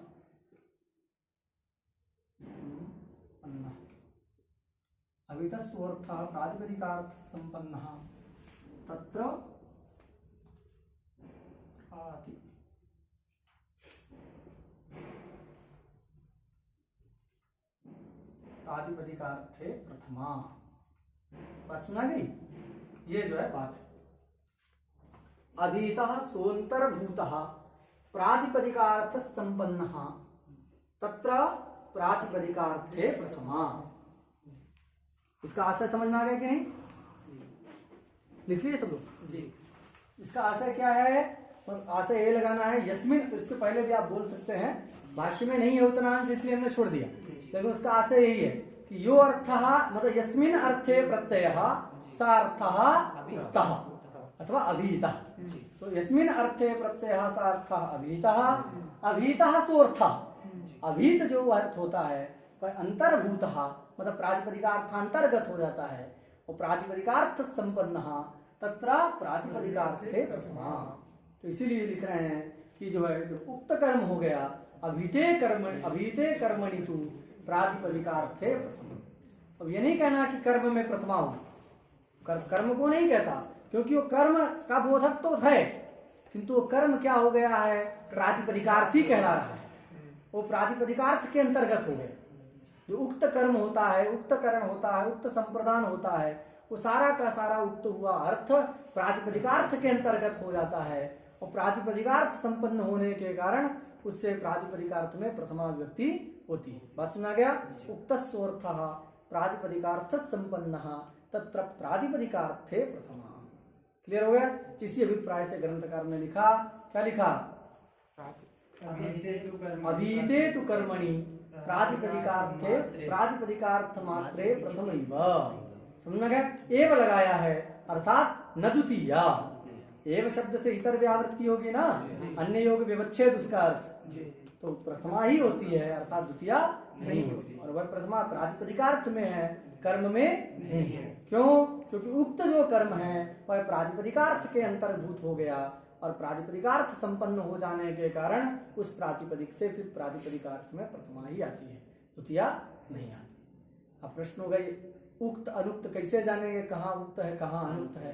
संपन्न, अभीतस्योर्थः प्रातिपदिकार्थ संपन्नः तत्र प्रातिपदिकार्थे प्रथमा। बात सुना गई? ये जो है बात है। अभीतः सोऽन्तर्भूतः प्रातिपदिकार्थ संपन्नः तत्र प्रातिपदिकार्थे प्रथमा। इसका आशय समझ में आ गया कि नहीं? लिख लीजिए सब लोग जी। इसका आशय क्या है? आशय ये लगाना है यस्मिन, इसके पहले भी आप बोल सकते हैं, भाष्य में नहीं है उतना अंश इसलिए हमने छोड़ दिया, लेकिन उसका आशय यही है कि यो अर्थः मतलब यस्मिन अर्थे प्रत्ययः सा अर्थः उक्तः अथवा अभीतः। तो यस्मिन अर्थे प्रत्ययः सा अर्थः अभीतः, अभीतः सोऽर्थः। अभीत जो अर्थ होता है वह अंतर्भूतः मतलब प्रातिपदिकार्थांतर्गत हो जाता है और प्रातिपदिकार्थ संपन्नः तत्र प्रातिपदिकार्थे प्रथमा। तो इसीलिए लिख रहे हैं कि जो है जो उक्त कर्म हो गया अभीते कर्मणि तु प्रातिपदिकार्थे प्रथमा। अब ये नहीं कहना कि कर्म में प्रथमा हो, कर्म को नहीं कहता क्योंकि वो कर्म का बोधक तो है किंतु वो कर्म क्या हो गया है? प्रातिपदिकार्थी कहला रहा है, वो प्रातिपदिकार्थ के अंतर्गत हो गया। जो उक्त कर्म होता है, उक्त करण होता है, उक्त संप्रदान होता है, वो सारा का सारा उक्त हुआ अर्थ प्रातिपदिकार्थ के अंतर्गत हो जाता है और प्रातिपदिकार्थ संपन्न होने के कारण उससे प्रातिपदिकार्थ में प्रथमा व्यक्ति होती है। बात समझ आ गया? उक्तस्योर्थः प्रातिपदिकार्थ संपन्नः तत्र प्रातिपदिकार्थे प्रथमा। क्लियर हो गया? इसी अभिप्राय से ग्रंथकार ने लिखा, क्या लिखा? अभीते तु कर्मणि प्रातिपदिकार्थे प्रातिपदिकार्थ मात्रे प्रथमैव। समझ गया? एव लगाया है अर्थात न द्वितीया। एव शब्द से इतर व्यावृत्ति होगी ना, अन्य योग विवच्छेद उसका अर्थ, तो प्रथमा ही होती है अर्थात द्वितीया नहीं होती। और वह प्रथमा प्रातिपदिकार्थ में है, कर्म में नहीं है। क्यों? क्योंकि उक्त जो कर्म है वह प्रातिपदिकार्थ के अंतर्भूत हो गया और प्रातिपदिकार्थ संपन्न हो जाने के कारण उस प्रातिपदिक से फिर प्रातिपदिकार्थ में प्रथमा ही आती है, द्वितीया नहीं आती। अब प्रश्न होगा उक्त अनुक्त कैसे जानेंगे? कहाँ उक्त है, कहाँ अनुक्त है,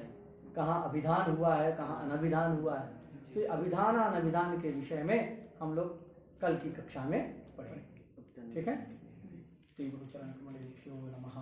कहाँ अभिधान हुआ है, कहाँ अनभिधान हुआ है? तो अभिधान और अनभिधान के विषय में हम लोग कल की कक्षा में पढ़ेंगे। ठीक है? श्री गुरु चरण कमलेभ्यो नमः।